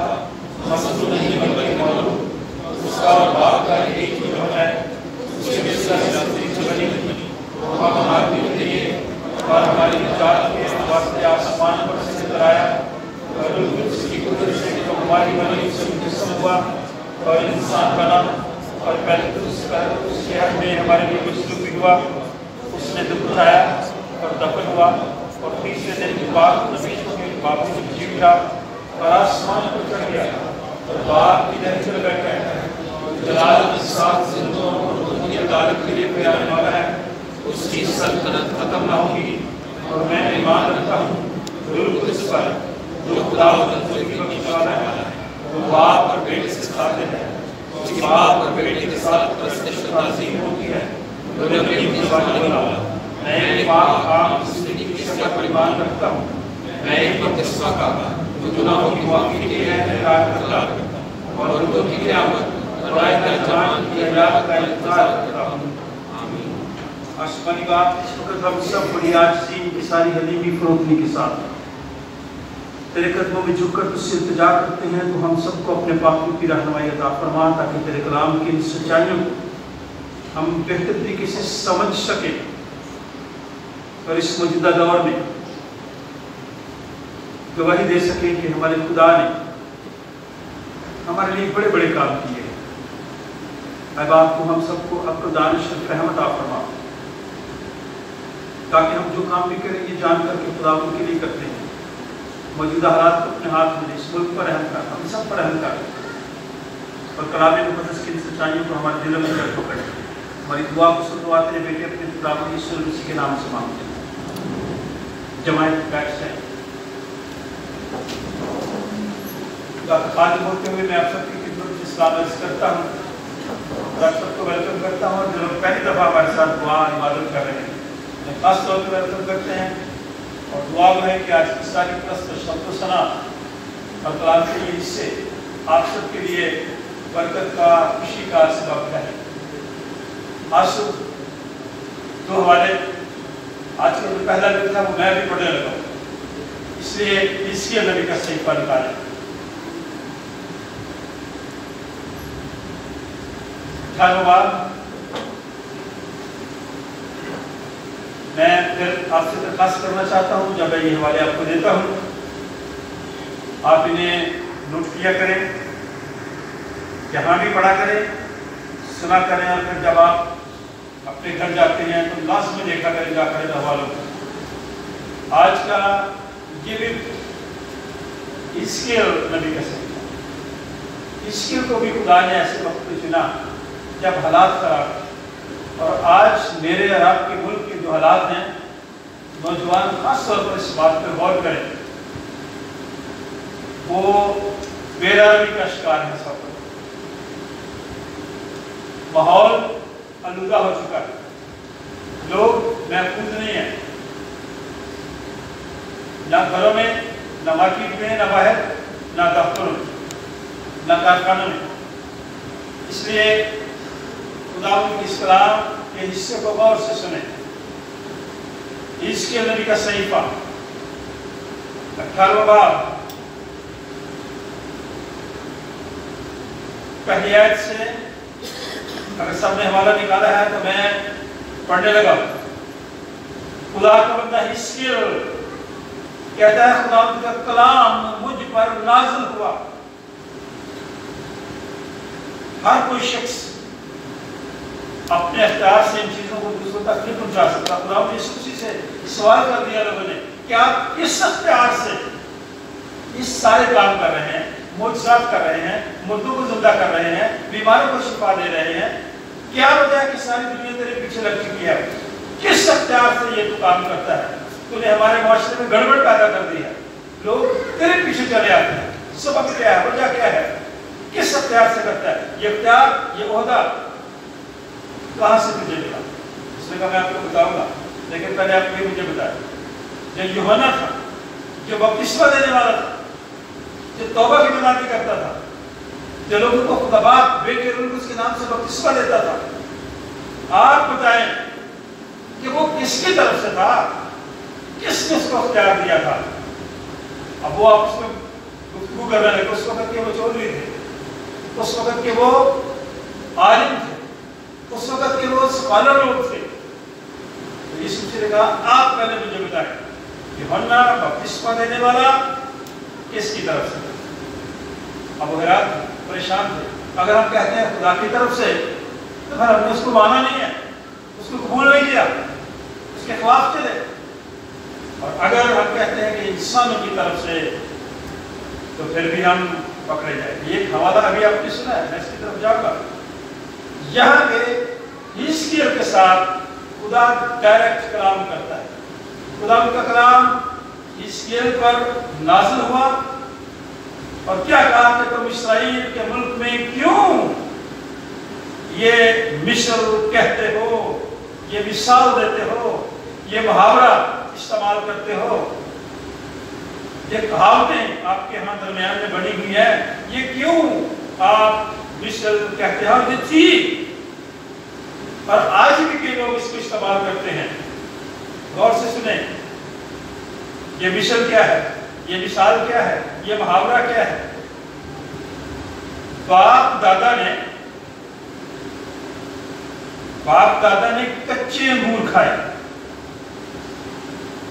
मसलूब नहीं बल्कि मौजूद, उसका और बाप का एक ही नाम है, उसके बनी और हमारे लिए और हमारी निजात के वास्ते आसमान पर से उतराया और उसकी कुदरत से जो हमारी बनी उससे मुजस्सम हुआ और इंसान बना और पहले तो उसके हक में हमारे लिए मसलूब हुआ। उसने दुख उठाया और दफन हुआ और तीसरे दिन के बाद नबीयों के बाबू में जी उठा और आसमान पर चढ़ गया और बाप की तरफ चल बैठा है। जलाल के साथ जिंदों और दुनिया अदालत के लिए आने वाला है। उसकी सल्तनत खत्म ना होगी और मैं ईमान रखता हूँ बिल्कुल इस पर जो खुदावंद की बख्शने वाला है, वो बाप और बेटे के साथ है, उसके बाप और बेटे के साथ तज़ीम होती है। मैं पाक आम जिंदगी की शक्ल पर ईमान रखता हूँ। मैं एक बपतिस्मा का जो गुनाहों की माफ़ी के लिए इकरार करता हूँ और लोगों की क़यामत और आखिरत ज़मान की हयात का इंतज़ार करता हूँ। आमीन। आसमानी बात इस वक्त हम सब बड़ी आजिज़ी की सारी हलीमी फरोख्ती के साथ तेरे कदमों में झुककर तुझसे इल्तिजा करते हैं, तो हम सबको अपने पापों की रहनुमाई अता फरमा, ताकि तेरे कलाम की इन सच्चाइयों को हम बेहतर तरीके से समझ सके और इस मौजूदा दौर में गवाही दे सके कि हमारे खुदा ने हमारे लिए बड़े बड़े काम किए हैं। ऐ बाप, को हम सबको अक्ल दानिश और रहमत अता फरमा, ताकि हम जो काम भी करें ये जानकर के खुदा उनके लिए करते हैं। मौजूदा हालात को अपने हाथ में, इस मुल्क पर रहम कर, हम सब पर रहम कर, और कलाम मुक़द्दस की सच्चाइयों को हमारे दिलों में जड़ पकड़े। हमारी दुआ को सुनवा तेरे बेटे अपने खुदा यीशु मसीह के नाम से मांगते हैं। जमायत बैठ जाए। खाली होते हुए मैं आप सबकी खिदमत में सलाम अर्ज़ करता हूँ, आप सबको वेलकम करता हूँ। जो लोग पहली दफ़ा हमारे साथ दुआ इबादत कर रहे हैं, मैं खास तौर पर वेलकम करते हैं और दुआ है कि आज की सारी शब्द सना और कलाम के ये हिस्से आप सबके लिए बरकत का, खुशी का सबब है। आज दो हवाले, आज का जो पहला दिन था वो मैं भी पढ़ने लगा, इसलिए इसके नबी का सहीफा निकालें। धन्यवाद। मैं फिर आपसे दरख्वास्त करना चाहता हूँ, जब मैं ये हवाले आपको देता हूँ आप इन्हें नोट किया करें, यहाँ भी पढ़ा करें, सुना करें, और फिर जब आप अपने घर जाते हैं तो लास्ट में देखा करें जाकर इन हवालों को। आज का ये भी इसकेल नबी का सही, इसकेल को भी खुदा ने ऐसे वक्त पे चुना जब हालात खराब। और आज मेरे और आपके मुल्क के जो हालात हैं, नौजवान खास तौर पर इस बात पर गौर करें, वो बेरामी का शिकार है। सब माहौल आलूदा हो चुका है, लोग महफूज नहीं है, ना घरों में, ना मार्केट में, ना बाहर, ना दफ्तरों में, ना कारखानों में। इसलिए खुदा के इस कलाम के हिस्से को गौर से सुने। इसके नबी का सहीफा 18वां बाब पहली आयत से, अगर सबने हवाला निकाला है तो मैं पढ़ने लगा। खुदा का बंदा हिस्कियल कहता है, खुदा का कलाम मुझ पर नाज़िल हुआ। हर कोई शख्स अपने अख्तियार से इन चीजों को दूसरों तक नहीं पहुंचा सकता। खुदा ने इसी से सवाल कर दिया लोगों ने कि आप किस अख्तियार से इस सारे काम कर रहे हैं, मोजज़ात कर रहे हैं, मुर्दों को जिंदा कर रहे हैं, बीमारों को शिफा दे रहे हैं, क्या वजह है कि सारी दुनिया तेरे पीछे लग चुकी है? किस अख्तियार से ये तू काम करता है? तूने हमारे माशरे में गड़बड़ पैदा कर दी है, लोग तेरे पीछे चले आते हैं। सबब क्या है, वजह क्या है, किस अख्तियार से करता है? ये अख्तियार, ये ओहदा कहाँ से तुझे मिला? उसने कहा मैं आपको बताऊंगा, लेकिन पहले आप ये मुझे बताया। जो यूहन्ना था, जो बपतिस्मा देने वाला था, जो तौबा की निमाती करता था, जो लोगों को खुदाबाद बेटे उसके नाम से बपतिस्मा देता था, आप बताएं कि वो किसकी तरफ से था, किसने उसको अख्तियार दिया था? अब वो आपस में गुफ्तगू कर रहे थे। उस वक्त के वो चौधरी थे, उस वक्त के वो आलिम थे, उस वक्त के वो स्कॉलर लोग थे। तो यीशु ने कहा आप पहले मुझे बताएं, यूहन्ना बपतिस्मा देने वाला किसकी तरफ से? अब हैरान परेशान थे। अगर हम कहते हैं खुदा की तरफ से, तो फिर हमने उसको माना नहीं है, उसको कबूल नहीं किया, उसके खिलाफ चले। और अगर हम कहते हैं कि इंसानों की तरफ से, तो फिर भी हम पकड़े जाएंगे। ये हवाला अभी आपने सुना है, मैं इसकी तरफ जाऊंगा। यहाँ पे हिस्कियल के साथ खुदा डायरेक्ट कलाम करता है। खुदा का कलाम हिस्कियल पर नाज़िल हुआ और क्या कहा कि तुम इस्राएल के मुल्क में क्यों ये मिस्र कहते हो, ये मिसाल देते हो, ये मुहावरा इस्तेमाल करते हो, ये कहावतें आपके यहाँ दरमियान में बनी हुई है, ये क्यों आप मिस्र कहते हो? ये थी और आज भी कई लोग इसको इस्तेमाल करते हैं। गौर से सुने, ये मिस्र क्या है? یہ مثال کیا ہے؟ یہ محاورہ کیا ہے؟ باپ دادا نے کچے انگور کھائے.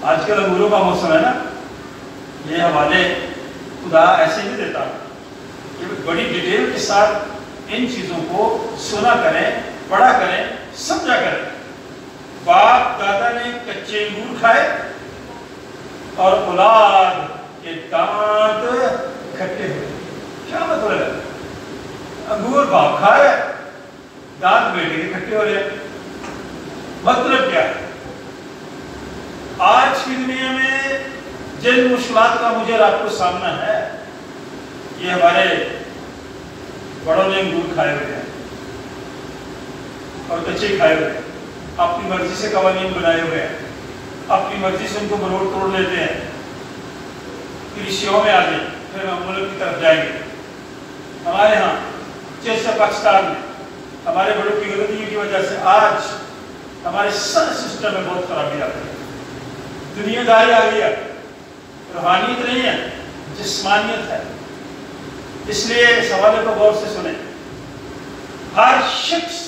آج کل انگوروں کا موسم ہے نا. یہ حوالے خدا ایسے نہیں دیتا کہ بڑی ڈیٹیل کے ساتھ ان چیزوں کو سنا کریں، پڑھا کریں، سمجھا کریں. باپ دادا نے کچے انگور کھائے اور اولاد کے دانت کھٹے ہوئے. کیا مطلب ہے؟ انگور باپ کھا رہے، دانت بیٹے کے کھٹے ہو رہے. مطلب کیا ہے؟ آج کی دنیا میں جن مشکلات کا مجھے اور آپ کو سامنا ہے، یہ ہمارے بڑوں نے انگور کھائے ہوئے ہیں اور کچے کھائے ہوئے ہیں، اپنی مرضی سے قوانین بنائے ہوئے ہیں، اپنی مرضی سے ان کو مروڑ توڑ لیتے ہیں. کلیسیوں میں آ جائیں، پھر ہم ملک کی طرف جائیں گے. ہمارے ہاں جیسے پاکستان میں ہمارے بڑوں کی غلطیوں کی وجہ سے آج ہمارے سارے سسٹم میں بہت خرابی آتی ہے. دنیا داری آ گئی ہے، روحانیت نہیں ہے، جسمانیت ہے. اس لیے اس حوالے کو غور سے سنیں. ہر شخص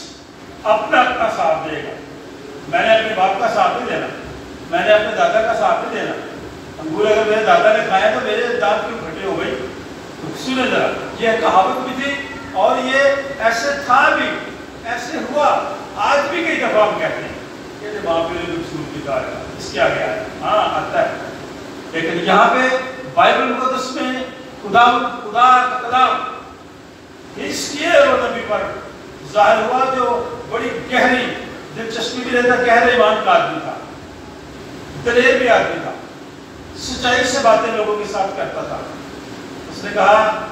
اپنا اپنا ساتھ دے گا. میں نے اپنے باپ کا ساتھ نہیں دینا، میں نے اپنے دادا کا ساتھ نہیں دینا. انگور اگر میرے دادا نے کھایا تو میرے دانت کیوں کھٹے ہو گئی؟ تو سنیں ذرا، یہ کہاوت بھی تھی اور یہ ایسے تھا بھی، ایسے ہوا. آج بھی کئی دفعہ ہم کہتے ہیں کہ ماں پیرے نے قصور کی کہا ہے، اس کے آگے آیا. ہاں آتا ہے، لیکن یہاں پہ بائبل مقدس میں خدا کا کلام اس کیے اور نبی پر ظاہر ہوا، جو بڑی گہری دلچسپی بھی رہتا، گہرے ایمان کا آدمی تھا، دلیر بھی آدمی تھا، سچائی سے باتیں لوگوں کے ساتھ کرتا تھا. اس نے کہا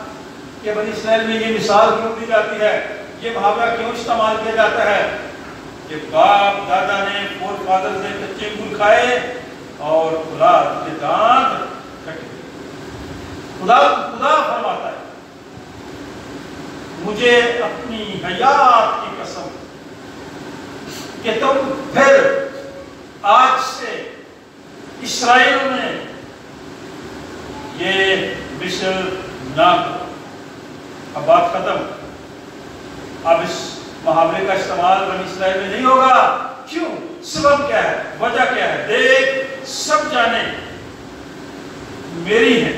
کہ بنی اسرائیل میں یہ مثال کیوں دی جاتی ہے، یہ محاورہ کیوں استعمال کیا جاتا ہے کہ باپ دادا نے، فور فادر نے کچے انگور کھائے اور اولاد کے دانت کھٹے. خدا فرماتا ہے، مجھے اپنی حیات کی قسم کہ تم پھر آج سے اسرائیل میں یہ مصر نہ کرو. اب بات ختم. اب اس محاورے کا استعمال بنی اسرائیل میں نہیں ہوگا. کیوں؟ سبب کیا ہے؟ وجہ کیا ہے؟ دیکھ، سب جانے میری ہے.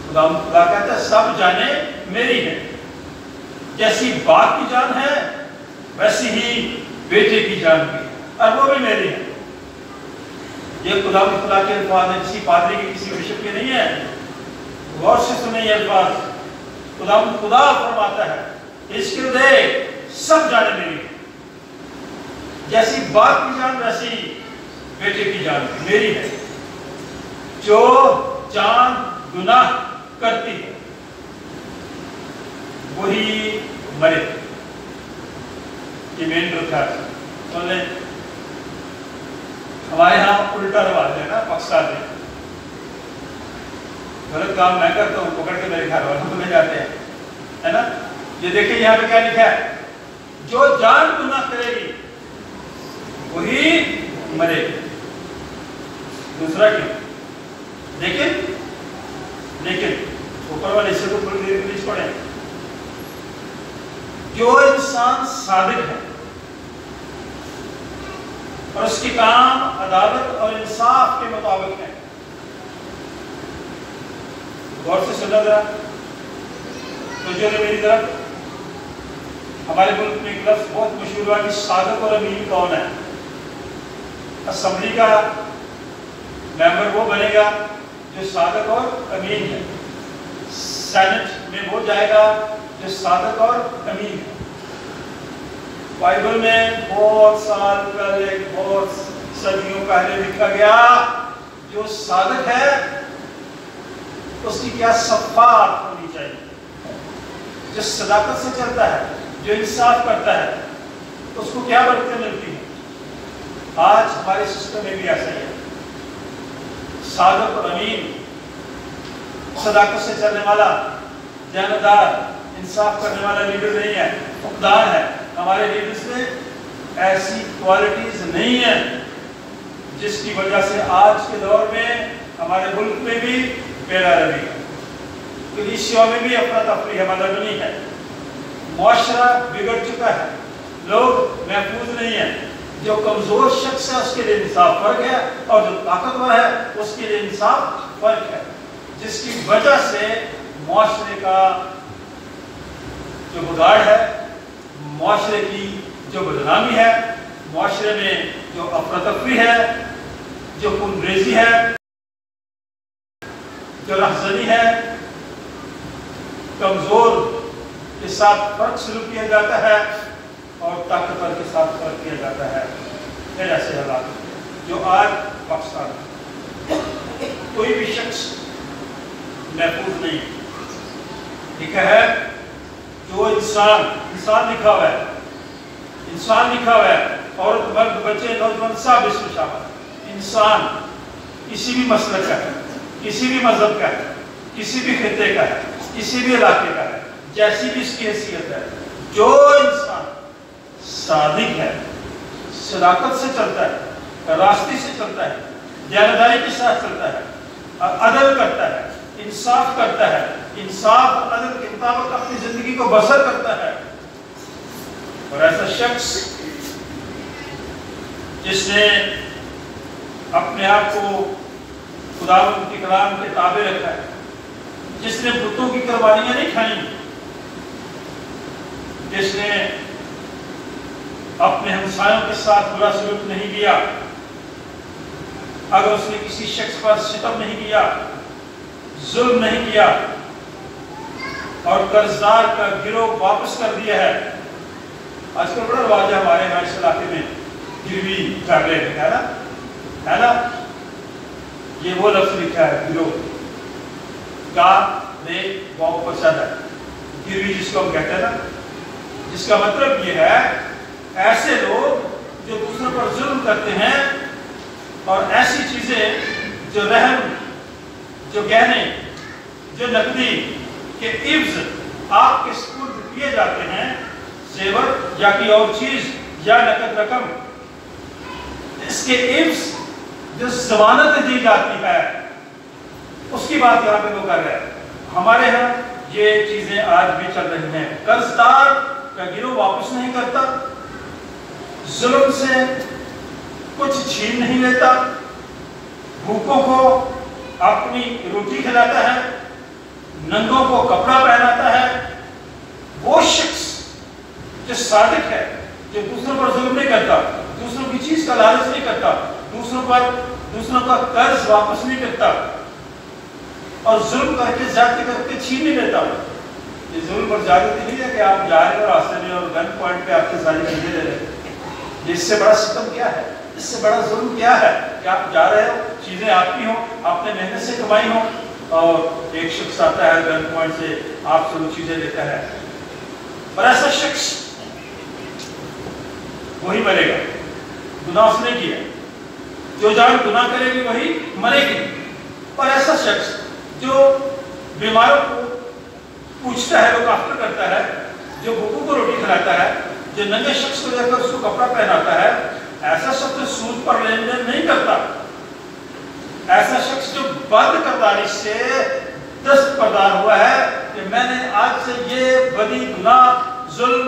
خدا کہتا ہے سب جانے میری ہے. جیسی باپ کی جان ہے ویسی ہی بیٹے کی جان بھی ہے، اور وہ بھی میری ہے. یہ خدا کے الفاظ ہیں، کسی پادری کے، کسی بشپ کے نہیں ہے. غور سے سنیں یہ الفاظ. خدا فرماتا ہے اس کے دیکھ سب جانے میری ہے. جیسی باپ کی جان ویسی بیٹے کی جان میری ہے. جو جان گناہ کرتی ہے وہی مرے. یہ مین رکھا ہے. سن لیں، ہمارے ہاں الٹا رواج ہے نا پاکستان میں. غلط کام میں کرتا ہوں، پکڑ کے میرے گھر والوں کو لے جاتے ہیں، ہے نا. یہ دیکھیں یہاں پہ کیا لکھا ہے، جو جان گناہ کرے گی وہی مرے گی. دوسرا کیوں؟ لیکن اوپر والے سے تو تھوڑی دیر پلیز پڑھیں. جو انسان صادق ہے اور اس کے کام عدالت اور انصاف کے مطابق ہے. غور سے سنا ذرا تو جو میری طرف. ہمارے ملک میں ایک لفظ بہت مشہور ہوا کہ صادق اور امین کون ہے. اسمبلی کا ممبر وہ بنے گا جو صادق اور امین ہے. سینٹ میں وہ جائے گا جو صادق اور امین ہے. بائبل میں بہت سال پہلے، بہت صدیوں پہلے لکھا گیا جو صادق ہے اس کی کیا صفات ہونی چاہیے. جو صداقت سے چلتا ہے، جو انصاف کرتا ہے، اس کو کیا برکتیں ملتی ہیں. آج ہمارے سسٹم میں بھی ایسا ہی ہے. صادق اور امین، صداقت سے چلنے والا، دیانتدار، انصاف کرنے والا لیڈر نہیں ہے، حکمران ہے. ہمارے لیڈرز میں ایسی کوالٹیز نہیں ہیں جس کی وجہ سے آج کے دور میں हमारे मुल्क में भी बेरादरी है, कलीसिया में भी अफरा तफरी है, मददनी है, मुआशरा बिगड़ चुका है, लोग महफूज नहीं है। जो कमजोर शख्स है उसके लिए इंसाफ फर्क है, और जो ताकतवर है उसके लिए इंसाफ फर्क है, जिसकी वजह से मुआशरे का जो बिगाड़ है, मुआशरे की जो बदनामी है, मुआशरे में जो अफरा तफरी है, जो खूनरेजी है, जो रहज़नी है, कमजोर के साथ फर्क शुरू किया जाता है और ताकतवर के साथ फर्क किया जाता है। फिर ऐसे हालात जो आज पाकिस्तान में कोई भी शख्स महफूज नहीं लिखा है, जो इंसान लिखा हुआ है, इंसान लिखा हुआ है, औरत मर्द बच्चे नौजवान सब इसमें शामिल। इंसान किसी भी मसलक का है, किसी भी मजहब का है, किसी भी खित्ते का है, किसी भी इलाके का है, जैसी भी इसकी हैसियत है, जो इंसान सादिक है, सदाकत से चलता है, रास्ते से चलता है, दयानदारी के साथ चलता है, अदल करता है, इंसाफ करता है, इंसाफ और अदल के मुताबिक अपनी जिंदगी को बसर करता है, और ऐसा शख्स जिसने अपने आप को खुदा के कलाम के ताबे रखा है, जिसने बुतों की कुर्बानियां नहीं खाई, जिसने अपने हमसायों के साथ बुरा सलूक नहीं किया, अगर उसने किसी शख्स पर सितम नहीं किया, जुल्म नहीं किया और कर्जदार का गिरोह वापस कर दिया है। आजकल बड़ा रवाज है हमारे यहाँ इस इलाके में गिरवी कर रहे हैं, है ना? ये वो लफ्ज लिखा है गिरोह का दे वाव पसंद है, गिरवी जिसको हम कहते हैं ना, जिसका मतलब ये है ऐसे लोग जो दूसरों पर जुल्म करते हैं और ऐसी चीजें जो रहम, जो गहने, जो नकदी के इव्ज आपके सुपुर्द किए जाते हैं, जेवर या की और चीज या नकद रकम, इसके इव्ज जो जमानत दी जाती है, उसकी बात यहाँ पे लोग कर रहे हैं। हमारे यहाँ ये चीजें आज भी चल रही हैं। कर्जदार का गिरोह वापस नहीं करता, जुल्म से कुछ छीन नहीं लेता, भूखों को अपनी रोटी खिलाता है, नंगों को कपड़ा पहनाता है। वो शख्स जो सादिक है, जो दूसरों पर जुल्म नहीं करता, दूसरों की चीज का लालच नहीं करता, दूसरों का कर्ज वापस नहीं करता और जुल्म करके जाते करके छीन नहीं लेता। ये जुल्म और जागृति नहीं है कि आप जा रहे हो रास्ते में और गन पॉइंट पे आपके सारी चीजें ले रहे हैं। इससे बड़ा सितम क्या है, इससे बड़ा जुल्म क्या है कि आप जा रहे हो, चीजें आपकी हो, आपने मेहनत से कमाई हो, और एक शख्स आता है गन पॉइंट से आपसे वो चीजें लेता है। और ऐसा शख्स वही मरेगा, गुनाह उसने किया, जो जान गुनाह करेगी वही मरेगी। और ऐसा शख्स जो बीमारों को पूछता है, लोग आफ्टर करता है, जो भूखों को रोटी खिलाता है, जो नंगे शख्स को लेकर उसको कपड़ा पहनाता है, ऐसा शख्स सूद पर लेन देन नहीं करता। ऐसा शख्स जो बद करदारी से दस्तबरदार हुआ है कि मैंने आज से ये बदी गुनाह जुल्म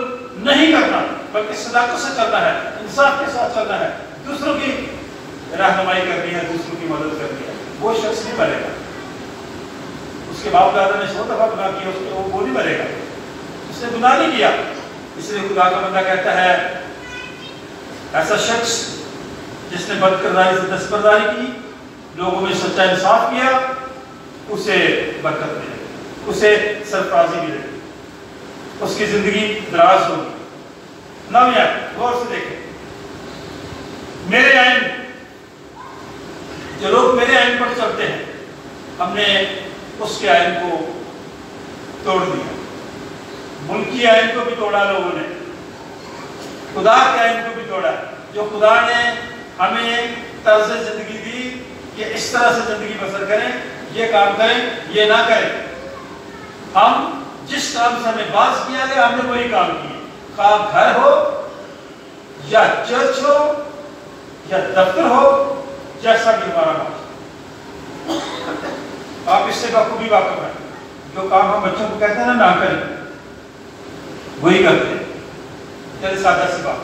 नहीं करना, बल्कि सदाकत से चलना है, इंसाफ के साथ चलना है, दूसरों की रहनुमाई करनी है, दूसरों की मदद करनी है, वो शख्स नहीं मरेगा। उसके बाप दादा ने 100 दफा गुनाह किया, उसके वो नहीं मरेगा, उसने गुनाह नहीं किया। इसलिए खुदा का बंदा कहता है ऐसा शख्स जिसने बदकिरदारी से दस्तबरदारी की, लोगों में सच्चा इंसाफ किया, उसे बरकत मिलेगी, उसे सरफराजी मिलेगी, उसकी जिंदगी दराज होगी। ना भैया गौर से देखें, मेरे आइन, जो लोग मेरे आइन पर चलते हैं, हमने उसके आइन को तोड़ दिया, मुल्की आइन को भी तोड़ा लोगों ने, खुदा के आइन को भी तोड़ा। जो खुदा ने हमें तर्ज जिंदगी दी कि इस तरह से जिंदगी बसर करें, ये काम करें, ये ना करें, हम जिस काम से हमें बात किया गया हमने वही काम किए, खा घर हो या चर्च हो या दफ्तर हो, जैसा भी हमारा काम। آپ اس سے بخوبی واقف ہیں. جو کام ہم بچوں کو کہتے ہیں نا کریں وہی کرتے ہیں. چلے سادہ سی بات,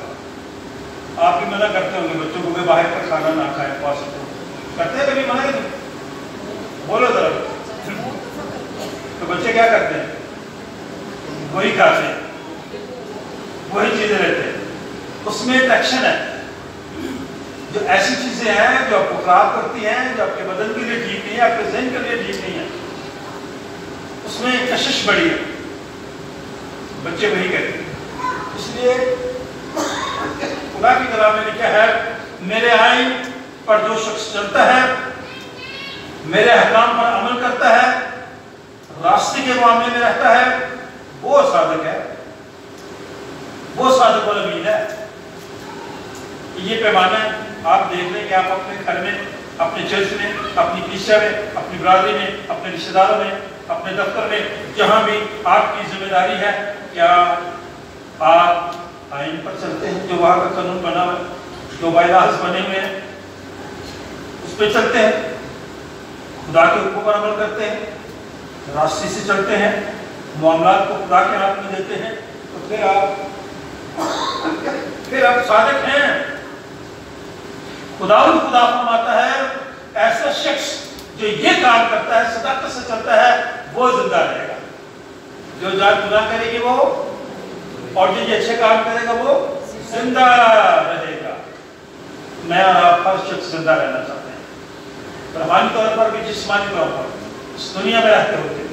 آپ بھی منع کرتے ہوں گے بچوں کو کہ باہر کا کھانا نہ کھائیں, فاسٹ کرتے ہیں کبھی منع نہیں؟ بولو ذرا. تو بچے کیا کرتے ہیں؟ وہی کھاتے ہیں, وہی چیزیں لیتے ہیں. اس میں ایک ایکشن ہے. جو ایسی چیزیں ہیں جو آپ کو خراب کرتی ہیں, جو آپ کے بدن کے لیے ٹھیک نہیں ہے, آپ کے ذہن کے لیے ٹھیک نہیں ہے, اس میں ایک کشش بڑی ہے. بچے وہی کرتے ہیں. اس لیے خدا کی کلام میں لکھا ہے میرے آئین پر جو شخص چلتا ہے, میرے احکام پر عمل کرتا ہے, راستے کے معاملے میں رہتا ہے, وہ صادق ہے, وہ صادق الامین ہے. یہ پیمانہ ہے. آپ دیکھ لیں کہ آپ اپنے گھر میں, اپنے چرچ میں, اپنی کلیسیا میں, اپنی برادری میں, اپنے رشتہ داروں میں, اپنے دفتر میں, جہاں بھی آپ کی ذمہ داری ہے, کیا آپ آئین پر چلتے ہیں؟ جو وہاں کا قانون بنا ہوا ہے, جو بائی لاز بنے ہوئے ہیں, اس پہ چلتے ہیں, خدا کے حکم پر عمل کرتے ہیں, راستے سے چلتے ہیں, معاملات کو خدا کے ہاتھ میں دیتے ہیں, تو پھر آپ صادق ہیں. خدا فرماتا ہے ایسا شخص جو یہ کام کرتا ہے, صداقت سے چلتا ہے, وہ زندہ رہے گا. جو گناہ کرے گی وہ, اور جو یہ اچھے کام کرے گا وہ زندہ رہے گا. میں اور آپ ہر شخص زندہ رہنا چاہتے ہیں, روحانی طور پر بھی, جسمانی طور پر, اس دنیا میں رہتے ہوتے ہیں.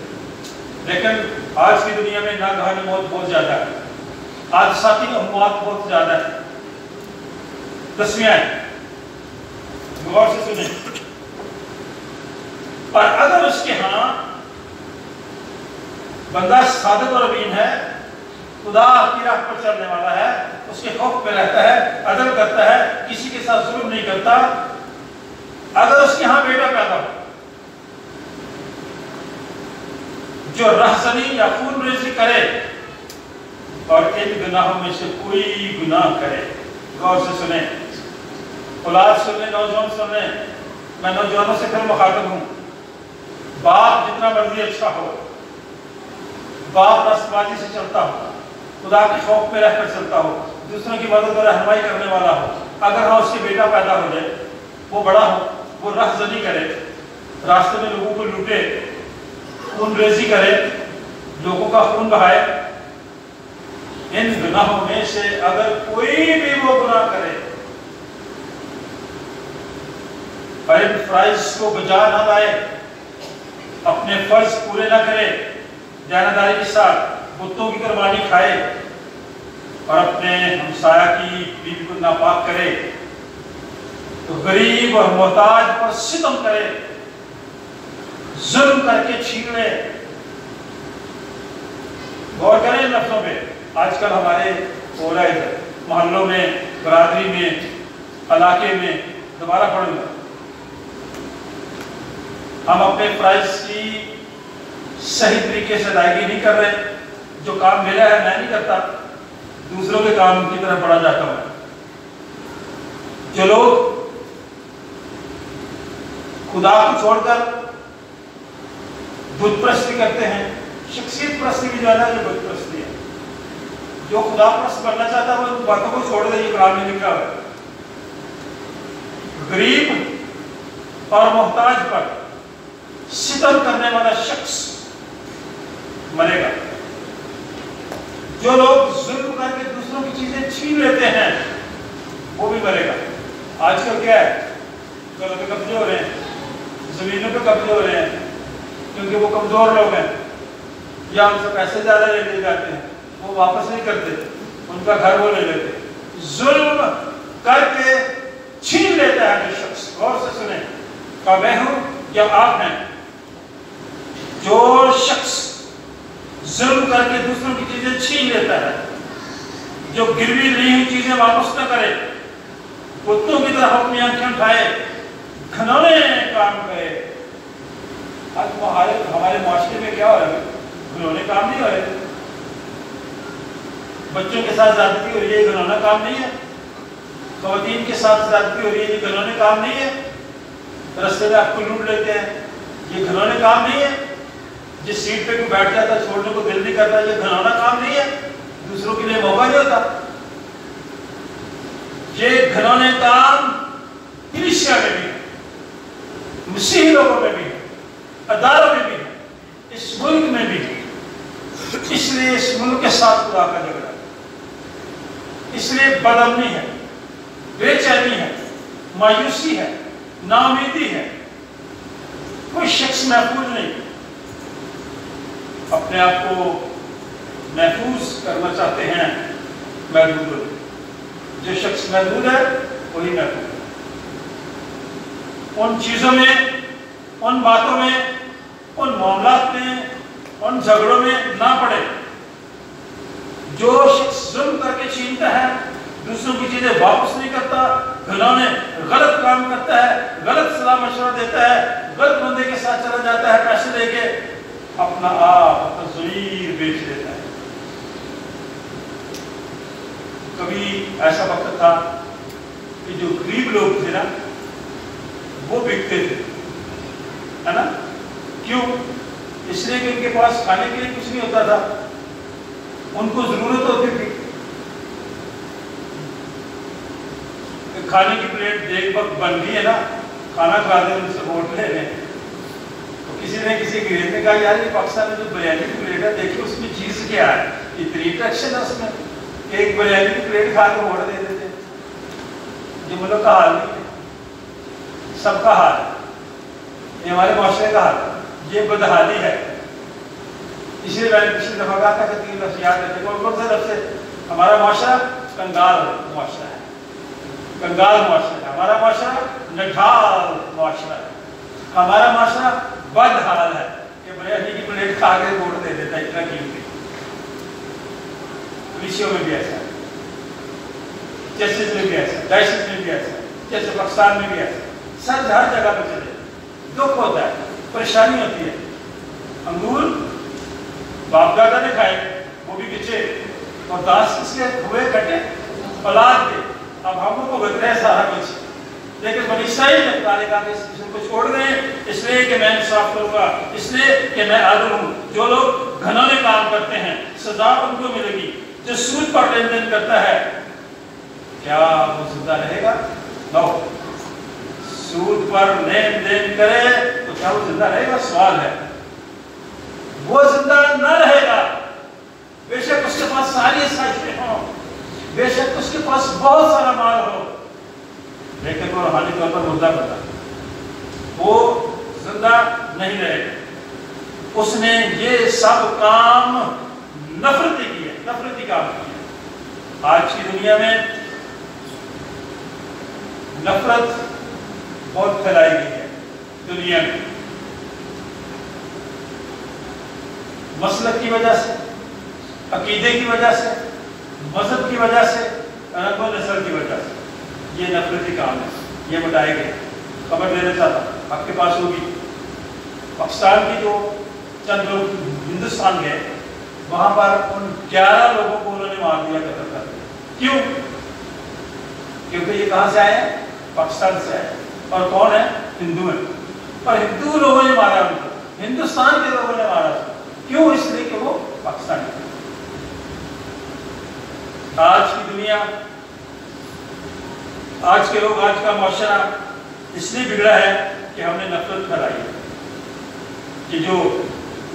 لیکن آج کی دنیا میں ناگہانی موت بہت زیادہ ہے, حادثاتی اموات بہت زیادہ ہے. تسمیہ ہے, غور سے سنیں. اور اگر اس کے ہاں بندہ صادق اور امین ہے, خدا کی راہ پر چلنے والا ہے, اس کے خوف میں رہتا ہے, عدل کرتا ہے, کسی کے ساتھ ظلم نہیں کرتا, اگر اس کے ہاں بیٹا پیدا ہو جو رہزنی یا خون ریزی کرے اور ان گناہوں میں سے کوئی گناہ کرے. غور سے سنیں, اولاد سن لیں, نوجوان سن لیں. میں نوجوانوں سے پھر مخاطب ہوں. باپ جتنا مرضی اچھا ہو, باپ راست بازی سے چلتا ہو, خدا کے خوف میں رہ کر چلتا ہو, دوسروں کی مدد اور رہنمائی کرنے والا ہو, اگر ہاں اس کے بیٹا پیدا ہو جائے, وہ بڑا ہو, وہ رہزنی کرے, راستے میں لوگوں کو لوٹے, خون ریزی کرے, لوگوں کا خون بہائے, ان گناہوں میں سے اگر کوئی بھی وہ گناہ کرے اور ان فرائض کو بجا نہ لائے, اپنے فرض پورے نہ کرے, دیانتداری کے ساتھ بتوں کی قربانی کھائے اور اپنے ہمسایہ کی بیوی کو ناپاک کرے, تو غریب اور محتاج پر ستم کرے, ظلم کر کے چھین لے. غور کریں لفظوں پہ. آج کل ہمارے ہو رہا ہے محلوں میں, برادری میں, علاقے میں. دوبارہ پڑھوں گا. ہم اپنے فرائض کی صحیح طریقے سے ادائیگی نہیں کر رہے. جو کام ملا ہے میں نہیں کرتا, دوسروں کے کام کی طرف بڑھا جاتا ہوں. جو لوگ خدا کو چھوڑ کر بت پرستی کرتے ہیں, شخصیت پرستی بھی جو ہے نا یہ بت پرستی ہے. جو خدا پرست بننا چاہتا ہے وہ ان باتوں کو چھوڑ دے. یہ قرآن میں لکھا ہے غریب اور محتاج پر ستم کرنے والا شخص مرے گا. جو لوگ ظلم کر کے دوسروں کی چیزیں چھین لیتے ہیں وہ بھی مرے گا. آج کل کیا ہے, گھروں پہ قبضے ہو رہے ہیں, زمینوں پہ قبضے ہو رہے ہیں, کیونکہ وہ کمزور لوگ ہیں یا ان سے پیسے زیادہ لے لیے جاتے ہیں, وہ واپس نہیں کرتے, ان کا گھر وہ لے لیتے. ظلم کر کے چھین لیتا ہے جو شخص. غور سے سنیں, کہ میں ہوں یا آپ ہیں, جو شخص ظلم کر کے دوسروں کی چیزیں چھین لیتا ہے, جو گروی لی ہوئی چیزیں واپس نہ کرے, کتوں کی طرح اپنی آنکھیں اٹھائے, گھنونے کام کرے. آج ہمارے معاشرے میں کیا ہو رہا ہے, گھنونے کام نہیں ہو رہے. بچوں کے ساتھ زیادتی ہو رہی ہے, یہ گھنونا کام نہیں ہے. خواتین کے ساتھ زیادتی ہو رہی ہے, یہ گھنونے کام نہیں ہے. رستے میں آپ کو لوٹ لیتے ہیں, یہ گھنونے کام نہیں ہے. جس سیٹ پہ کوئی بیٹھ جاتا چھوڑنے کو دل نہیں کرتا, یہ گھنونا کام نہیں ہے, دوسروں کے لیے موقع نہیں ہوتا. یہ گھنونے کام کلیسیا میں بھی ہے, مسیحی لوگوں میں بھی ہے, اداروں میں بھی ہے, اس ملک میں بھی ہے. اس لیے اس ملک کے ساتھ خدا کا جھگڑا ہے, اس لیے بدامنی ہے, بے چینی ہے, مایوسی ہے, ناامیدی ہے. کوئی شخص محفوظ نہیں. اپنے آپ کو محفوظ کرنا چاہتے ہیں, محدود ہو. جو شخص محدود ہے وہی محفوظ ہے. ان چیزوں میں, ان باتوں میں, ان معاملات میں, ان جھگڑوں میں نہ پڑے. جو شخص ظلم کر کے چھینتا ہے, دوسروں کی چیزیں واپس نہیں کرتا, گھنونے غلط کام کرتا ہے, غلط صلاح مشورہ دیتا ہے, غلط بندے کے ساتھ چلا جاتا ہے, پیسے دے کے اپنا آپ, اپنا ضمیر بیچ دیتا ہے. کبھی ایسا وقت تھا کہ جو غریب لوگ تھے نا وہ بکتے تھے, ہے نا. کیوں؟ اس لیے کہ ان کے پاس کھانے کے لیے کچھ نہیں ہوتا تھا, ان کو ضرورت ہوتی تھی. کھانے کی پلیٹ دیکھ وقت بن گئی ہے نا, کھانا کھا دیں, ان سے ووٹ لے لیں. تو کسی نے کسی گریز نے کہا یار یہ پاکستان میں جو بریانی کی پلیٹ ہے دیکھیے اس میں چیز کیا ہے, اتنی اٹریکشن ہے اس میں, ایک بریانی کی پلیٹ کھا کے ووٹ دے دیتے. یہ ملک کا حال نہیں ہے, سب کا حال ہے, یہ ہمارے معاشرے کا حال ہے, یہ بدحالی ہے. اسی لیے میں نے پچھلی دفعہ کہا تھا کہ 3 لفظ یاد رکھیں. کون سے لفظ ہے؟ ہمارا معاشرہ کنگال معاشرہ ہے, کنگال معاشرہ ہے. ہمارا معاشرہ نڈھال معاشرہ ہے. ہمارا معاشرہ بدحال ہے کہ بریانی کی پلیٹ کھا کے ووٹ دے دیتا ہے, اتنا قیمتی. پولیسیوں میں بھی ایسا ہے, جسٹس میں بھی ایسا ہے, ڈائسس میں بھی ایسا ہے, جیسے پاکستان میں بھی ایسا ہے. سر ہر جگہ پہ چلے, دکھ ہوتا ہے, پریشانی ہوتی ہے. انگور باپ دادا نے کھائے, وہ بھی بچے, اور دانت کس کے ہوئے کٹے, اولاد کے. اب ہم کو بتائے ہیں سارا کچھ, لیکن بنی اسرائیل نے خدا نے کہا کہ اس قسم کو چھوڑ دیں, اس لیے کہ میں انصاف کروں گا, اس لیے کہ میں عادل ہوں. جو لوگ گھنونے کام کرتے ہیں سزا ان کو ملے گی. جو سود پر لین دین کرتا ہے کیا وہ زندہ رہے گا؟ نو. سود پر لین دین کرے تو کیا وہ زندہ رہے گا؟ سوال ہے. وہ زندہ نہ رہے گا. بے شک اس کے پاس ساری سازشیں ہوں, بے شک اس کے پاس بہت سارا مال ہو, لیکن وہ روحانی طور پر مردہ بنا, وہ زندہ نہیں رہے گا. اس نے یہ سب کام نفرتی کی ہے, نفرتی کام کی ہے. آج کی دنیا میں نفرت بہت پھیلائی گئی ہے دنیا میں, مسلک کی وجہ سے, عقیدے کی وجہ سے, مذہب کی وجہ سے, رنگ و نسل کی وجہ سے. یہ نفرتی کام ہے, یہ بتائے گئے. خبر دینا چاہتا ہوں, آپ کے پاس ہوگی. پاکستان کی جو چند لوگ ہندوستان گئے, وہاں پر ان 11 لوگوں کو انہوں نے مار دیا, قتل کر دیا. کیوں؟ کیونکہ یہ کہاں سے آئے ہیں؟ پاکستان سے آئے. اور کون ہے؟ ہندو ہیں. اور ہندو لوگوں نے مارا ان کو, ہندوستان کے لوگوں نے مارا. کیوں؟ اس لیے کہ وہ پاکستانی ہیں. آج کی دنیا, آج کے لوگ, آج کا معاشرہ اس لیے بگڑا ہے کہ ہم نے نفرت پھیلائی ہے. کہ جو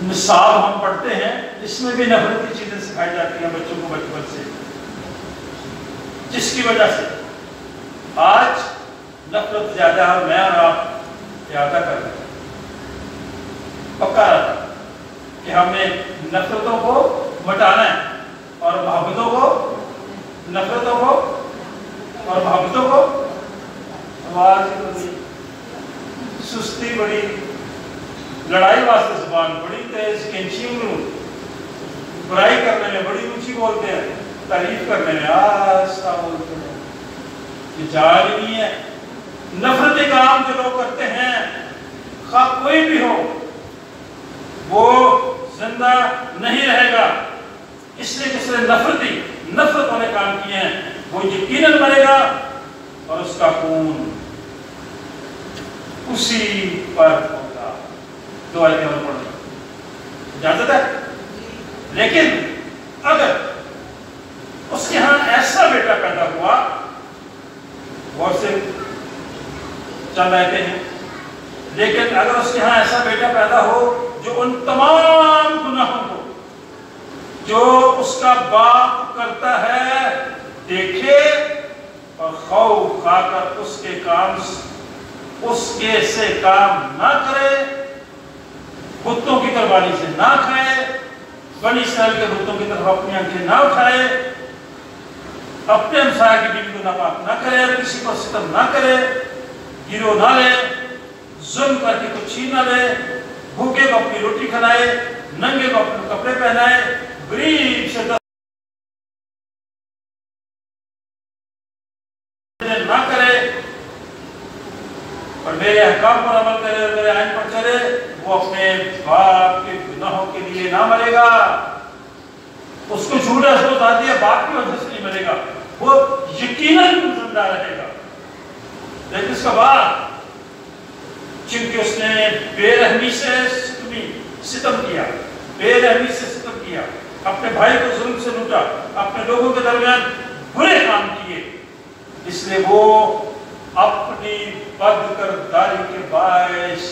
نصاب ہم پڑھتے ہیں اس میں بھی نفرتی چیزیں سکھائی جاتی ہیں بچوں کو بچپن سے, جس کی وجہ سے آج نفرت زیادہ ہے. میں اور آپ احاطہ کر رہے ہیں, پکا رہا تھا کہ ہم نے نفرتوں کو مٹانا ہے اور محبتوں کو, نفرتوں کو اور محبتوں کو. آواز بڑی سستی, بڑی لڑائی واسطے زبان بڑی تیز, کینچی انگلوں, برائی کرنے میں بڑی اونچی بولتے ہیں, تعریف کرنے میں آہستہ بولتے ہیں. یہ جال نہیں ہے. نفرتی کام جو لوگ کرتے ہیں, خواہ کوئی بھی ہو, وہ زندہ نہیں رہے گا. اس لیے جس نے نفرت والے کام کیے ہیں وہ یقیناً مرے گا, اور اس کا خون اسی پر ہوگا. 2 आयतें और पढ़ने इजाजत है। लेकिन अगर उसके यहाँ ऐसा बेटा पैदा हुआ, और से चंद आयतें हैं, लेकिन अगर उसके यहाँ ऐसा बेटा पैदा हो जो उन तमाम गुनाहों को जो उसका बाप करता है देखे और खौफ खाकर उसके से काम ना करे, कुत्तों की कुर्बानी से ना खाए, बनी इस्राएल के कुत्तों की तरफ अपनी आंखें ना उठाए, अपने हमसाया की बीवी को नापाक ना करे, किसी पर सितम ना करे, गिरो ना ले, जुल्म करके कुछ छीन ना ले, भूखे को अपनी रोटी खिलाए, नंगे को अपने कपड़े पहनाए, गरीब से ना करे और मेरे अहकाम पर अमल करे और मेरे आइन पर चले, वो अपने बाप के गुनाहों के लिए ना मरेगा। उसको झूठा सोच आती है, बाप की वजह से नहीं मरेगा, वो यकीनन जिंदा रहेगा। लेकिन इसका बाद चूंकि उसने बेरहमी से सितम किया, बेरहमी से सितम किया, अपने भाई को जुल्म से लूटा, अपने लोगों के दरमियान बुरे काम किए, इसलिए वो अपनी बदकिरदारी के बायस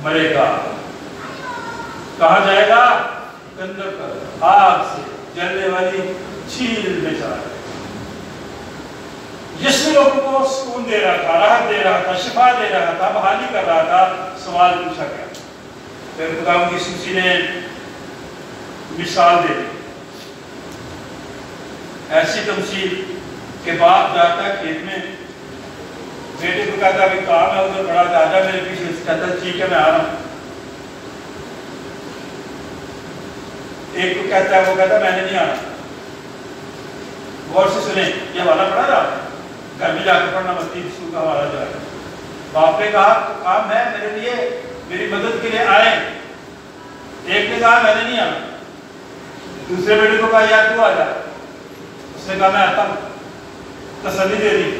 मरेगा। कहा जाएगा? गंदर पर आग से जलने वाली झील में चला जाएगा। जिस लोगों को सुकून दे रहा था, राहत दे रहा था, शिफा दे रहा था, बहाली कर रहा था, सवाल पूछा गया। फिर खुदावंद की सूची ने मिसाल दे दी। ऐसी तमसील के बाप जाता है खेत में, बेटे को कहता है काम है उधर बड़ा दादा मेरे पीछे, कहता ठीक है मैं आ रहा हूं। एक को कहता है, वो कहता मैंने नहीं आना। गौर से सुने, ये हवाला पढ़ा रहा घर में जाकर पढ़ना, मस्जिद स्कूल का हवाला जो है। बाप ने कहा काम है मेरे लिए, मेरी मदद के लिए आए। एक ने कहा मैंने नहीं आना। दूसरे बेटे को कहा यार तू आ जा। उसने कहा मैं आता हूं। तसल्ली दे दी,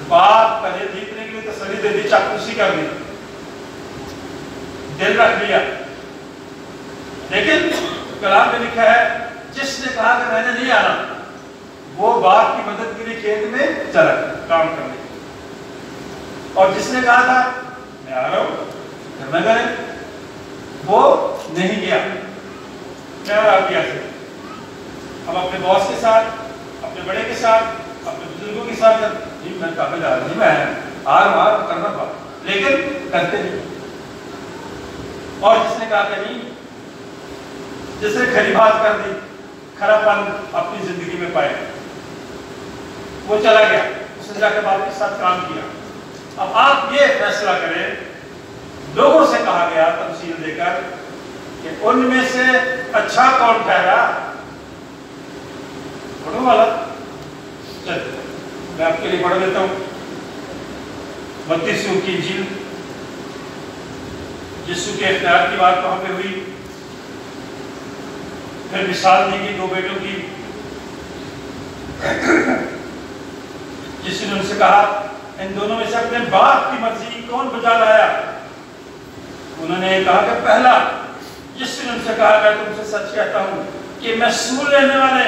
बाप पहले जीतने के लिए तसल्ली दे दी, चापलूसी कर दी, दिल रख लिया। लेकिन कलाम में लिखा है जिसने कहा कि मैंने नहीं आना, वो बाप की मदद के लिए खेत में चला काम करने, और जिसने कहा था मैं आ रहा हूं घर में गए, वो नहीं गया। मैं और आप कैसे हम अपने बॉस के साथ, अपने बड़े के साथ, अपने बुजुर्गों के साथ जी मैं काफी जा रही, मैं आ रहा करना था, लेकिन करते नहीं। और जिसने कहा कि नहीं, जिसने खरी बात कर दी, खरापन अपनी जिंदगी में पाए, वो चला गया, उसने जाकर बाप के साथ काम किया। अब आप ये फैसला करें, लोगों से कहा गया तमसील देकर कि उनमें से अच्छा कौन ठहरा, पढ़ो वाला। चल मैं आपके लिए पढ़ लेता हूं। 32 की इंजील, यीशु के इख्तियार की बात वहां पे हुई। फिर मिसाल दी गई 2 बेटों की। यीशु ने उनसे कहा इन दोनों में से अपने बाप की मर्जी कौन बजा लाया? उन्होंने कहा कि पहला। यीशु ने उनसे कहा मैं तुमसे सच कहता हूं कि मैं सूल लेने वाले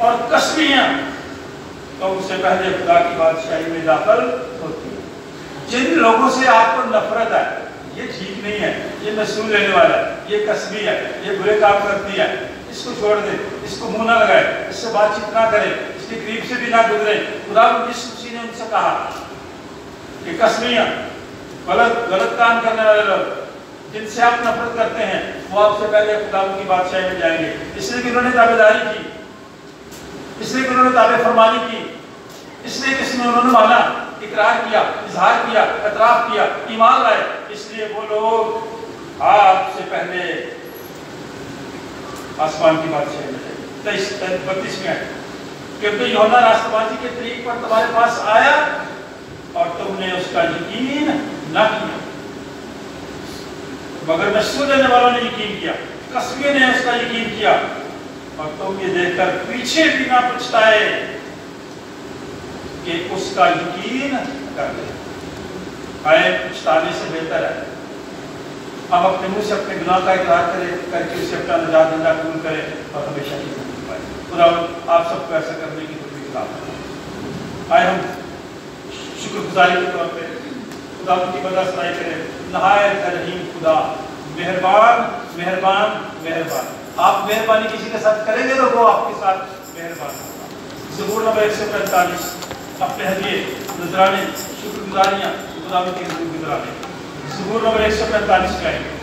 और कसबियां तो उससे पहले खुदा की बादशाही में दाखिल होती है। जिन लोगों से आपको नफरत है, ये ठीक नहीं है, ये मसूल लेने वाला है, ये कसबी है, ये बुरे काम करती है, इसको छोड़ दे, इसको मुंह ना लगाए, इससे बातचीत ना करे, इसके करीब से भी ना गुजरे। खुदा यीशु ने उनसे कहा कि कसबियां, गलत काम करने वाले लोग जिनसे आप नफरत करते हैं, वो आपसे पहले खुदा की बादशाही में जाएंगे। इसलिए कि उन्होंने ताबेदारी की, इसलिए कि उन्होंने ताबे फरमानी की, इसलिए कि उन्होंने माना, इकरार किया, इजहार किया, एतराफ किया, ईमान लाए, इसलिए वो लोग आपसे पहले आसमान की बादशाही में जाएंगे। 32 में है क्योंकि यूहन्ना रास्तबाजी के तरीक पर तुम्हारे पास आया और तुमने उसका यकीन न किया, मगर मसूल लेने वालों ने यकीन किया, कसबे ने उसका यकीन किया, और तुम ये देखकर पीछे भी ना पछताए कि उसका यकीन कर ले। पछताने से बेहतर है हम अपने मुंह से अपने गुनाह का इकरार करें, करके उसे अपना नजात जिंदा कबूल करें और हमेशा की जिंदगी पाएं। खुदा आप सबको ऐसा करने की तौफीक अता फरमाए। आए हम शुक्रगुजारी के तौर पे खुदा की मदद सराय करें। नहायत रहीम खुदा, मेहरबान मेहरबान मेहरबान। आप मेहरबानी किसी के साथ करेंगे तो वो आपके साथ मेहरबान होगा। ज़बूर नंबर 145 अपने हदिये नजराने शुक्रगुजारियाँ खुदा की जिंदगी गुजराने। ज़बूर नंबर 145 गाएंगे।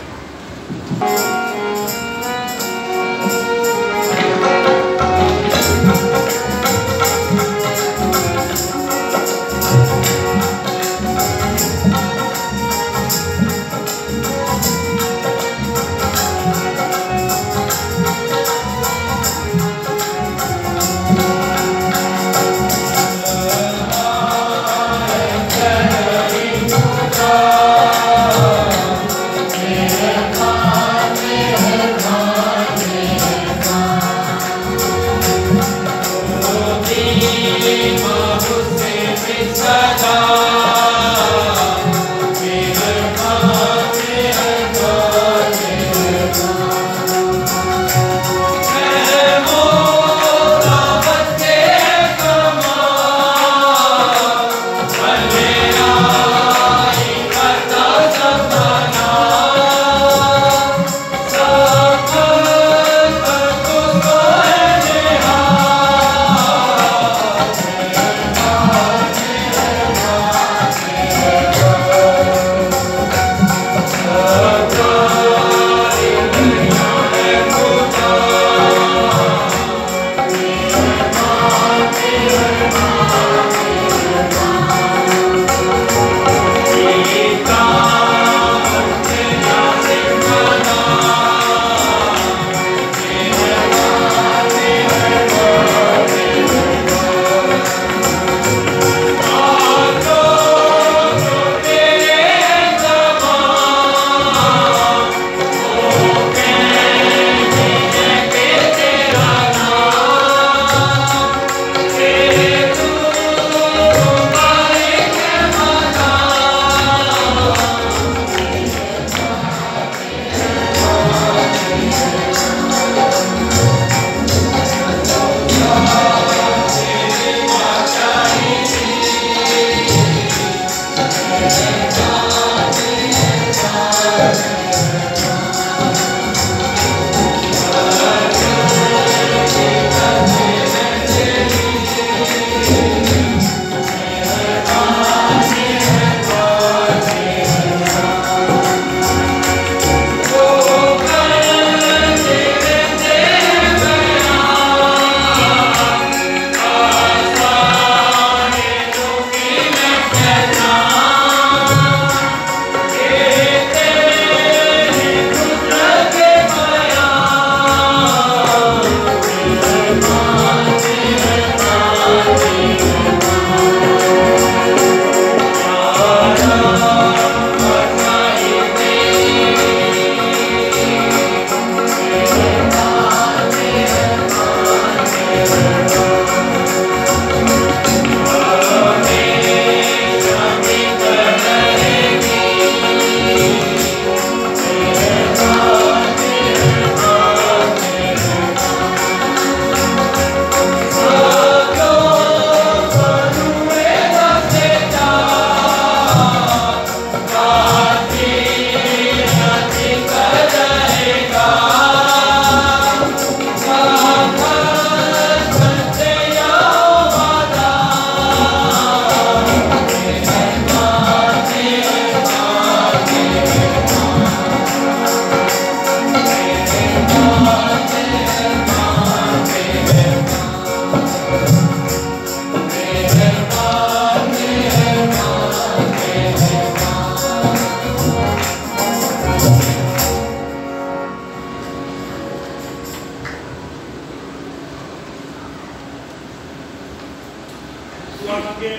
मांगे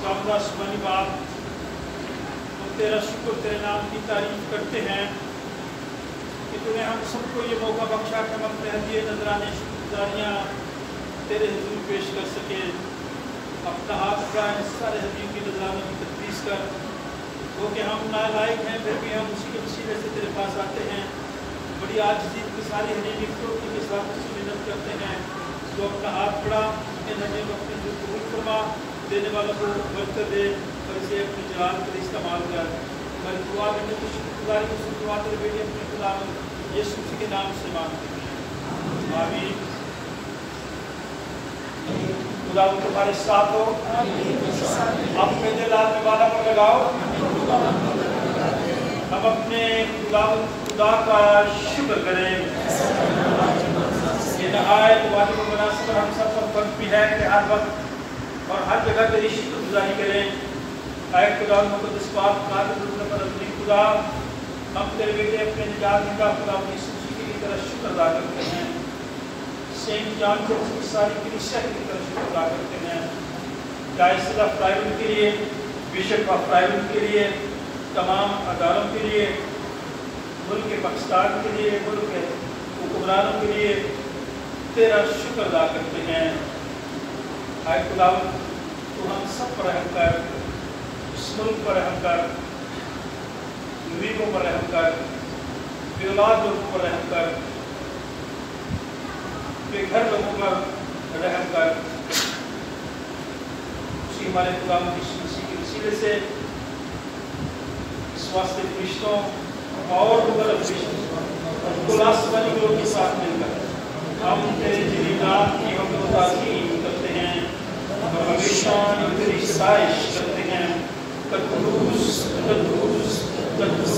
खुदा सुबहानी बाप, हम तेरा शुक्र तेरे नाम की तारीफ करते हैं कि तूने हम सबको ये मौका बख्शा कि हम अपने हदिये नजराने शुक्रगुजारियाँ तेरे हुजूर पेश कर सके। अपना हाथ बढ़ाए सारे हदियों की नजरानों की तकदीस कर वो कि हम नालायक हैं फिर भी हम उसी के वसीले से तेरे पास आते हैं, बड़ी आजिज़ी की सारी हनीमी के साथ उसकी मिन्नत करते हैं। तो अपना हाथ बढ़ा, इन हमें अपने जो कबूल फरमा, देने वालों को बरकत दे और इसे अपनी जलाल पर इस्तेमाल कर। हमारी दुआ में तो शुक्रगुजारी को सुनवा तेरे बेटे अपने खुदा यीशु मसीह के नाम से मांगते हैं, आमीन। खुदा तुम्हारे साथ हो, अपने दिल में वाला पर लगाओ। हम अपने खुदा का शुक्र करें। ये नहायत वाजिब मुनासिब हम सब पर फर्ज भी है कि हर वक्त और हर जगह तेरी शुक्रगुजारी करें। ऐ खुदा मुक़द्दस पाक कादिर पर अपने खुदा, हम तेरे बेटे अपने निजात का खुदा यीशु मसीह की तरह शुक्र अदा करते हैं। सेंट जॉन को उसकी सारी कलीसिया की तरह शुक्र अदा करते हैं। डायसिस ऑफ प्राइवेट के लिए, बिशप ऑफ प्राइवेट के लिए, तमाम अदारों के लिए, मुल्क के पाकिस्तान के लिए, मुल्क के हुक्मरानों के लिए तेरा शुक्र अदा करते हैं। आए खुदा तो हम सब पर रहम कर, इस मुल्क पर रहम कर, गरीबों पर रहम कर, बेऔलाद लोगों पर रहम कर, बेघर लोगों पर रहम कर। उसी हमारे खुदा यीशु मसीह के वसीले से इस वास्ते फरिश्तों और मुकर्रम फरिश्तों और खुलासवानी लोगों के साथ मिलकर हम तेरे जलील नाम की हम ताज़ीम करते हैं और हमेशा तेरी सताइश करते हैं। कद्दूस कद्दूस कद्दूस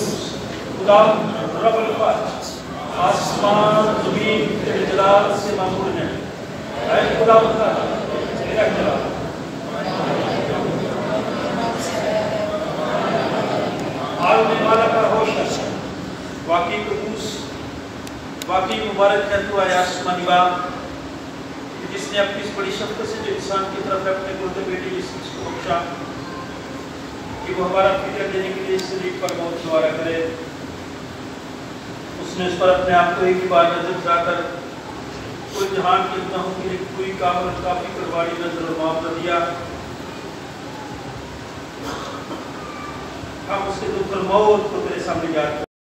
खुदा रब्बुल फ़ात, आसमान ज़मीन तेरे जलाल से मामूर है। ऐ खुदा तेरा जलाल आलम वाला का होश है। वाकई कद्दूस, वाकई मुबारक है तू आया आसमानी बाप, जिसने अपनी इस बड़ी शफ़क़त से जो इंसान की तरफ अपने गुर्दे बेटे यीशु को बख्शा कि वो हमारा फिक्र देने के लिए सलीब पर मौत सवार करे। उसने उस पर अपने आप को एक ही बार नजर उठाकर कोई जहान के गुनाहों के लिए कोई कामल काफी करवाड़ी नजर और मामला दिया। हम उसके दुख और मौत को तेरे सामने याद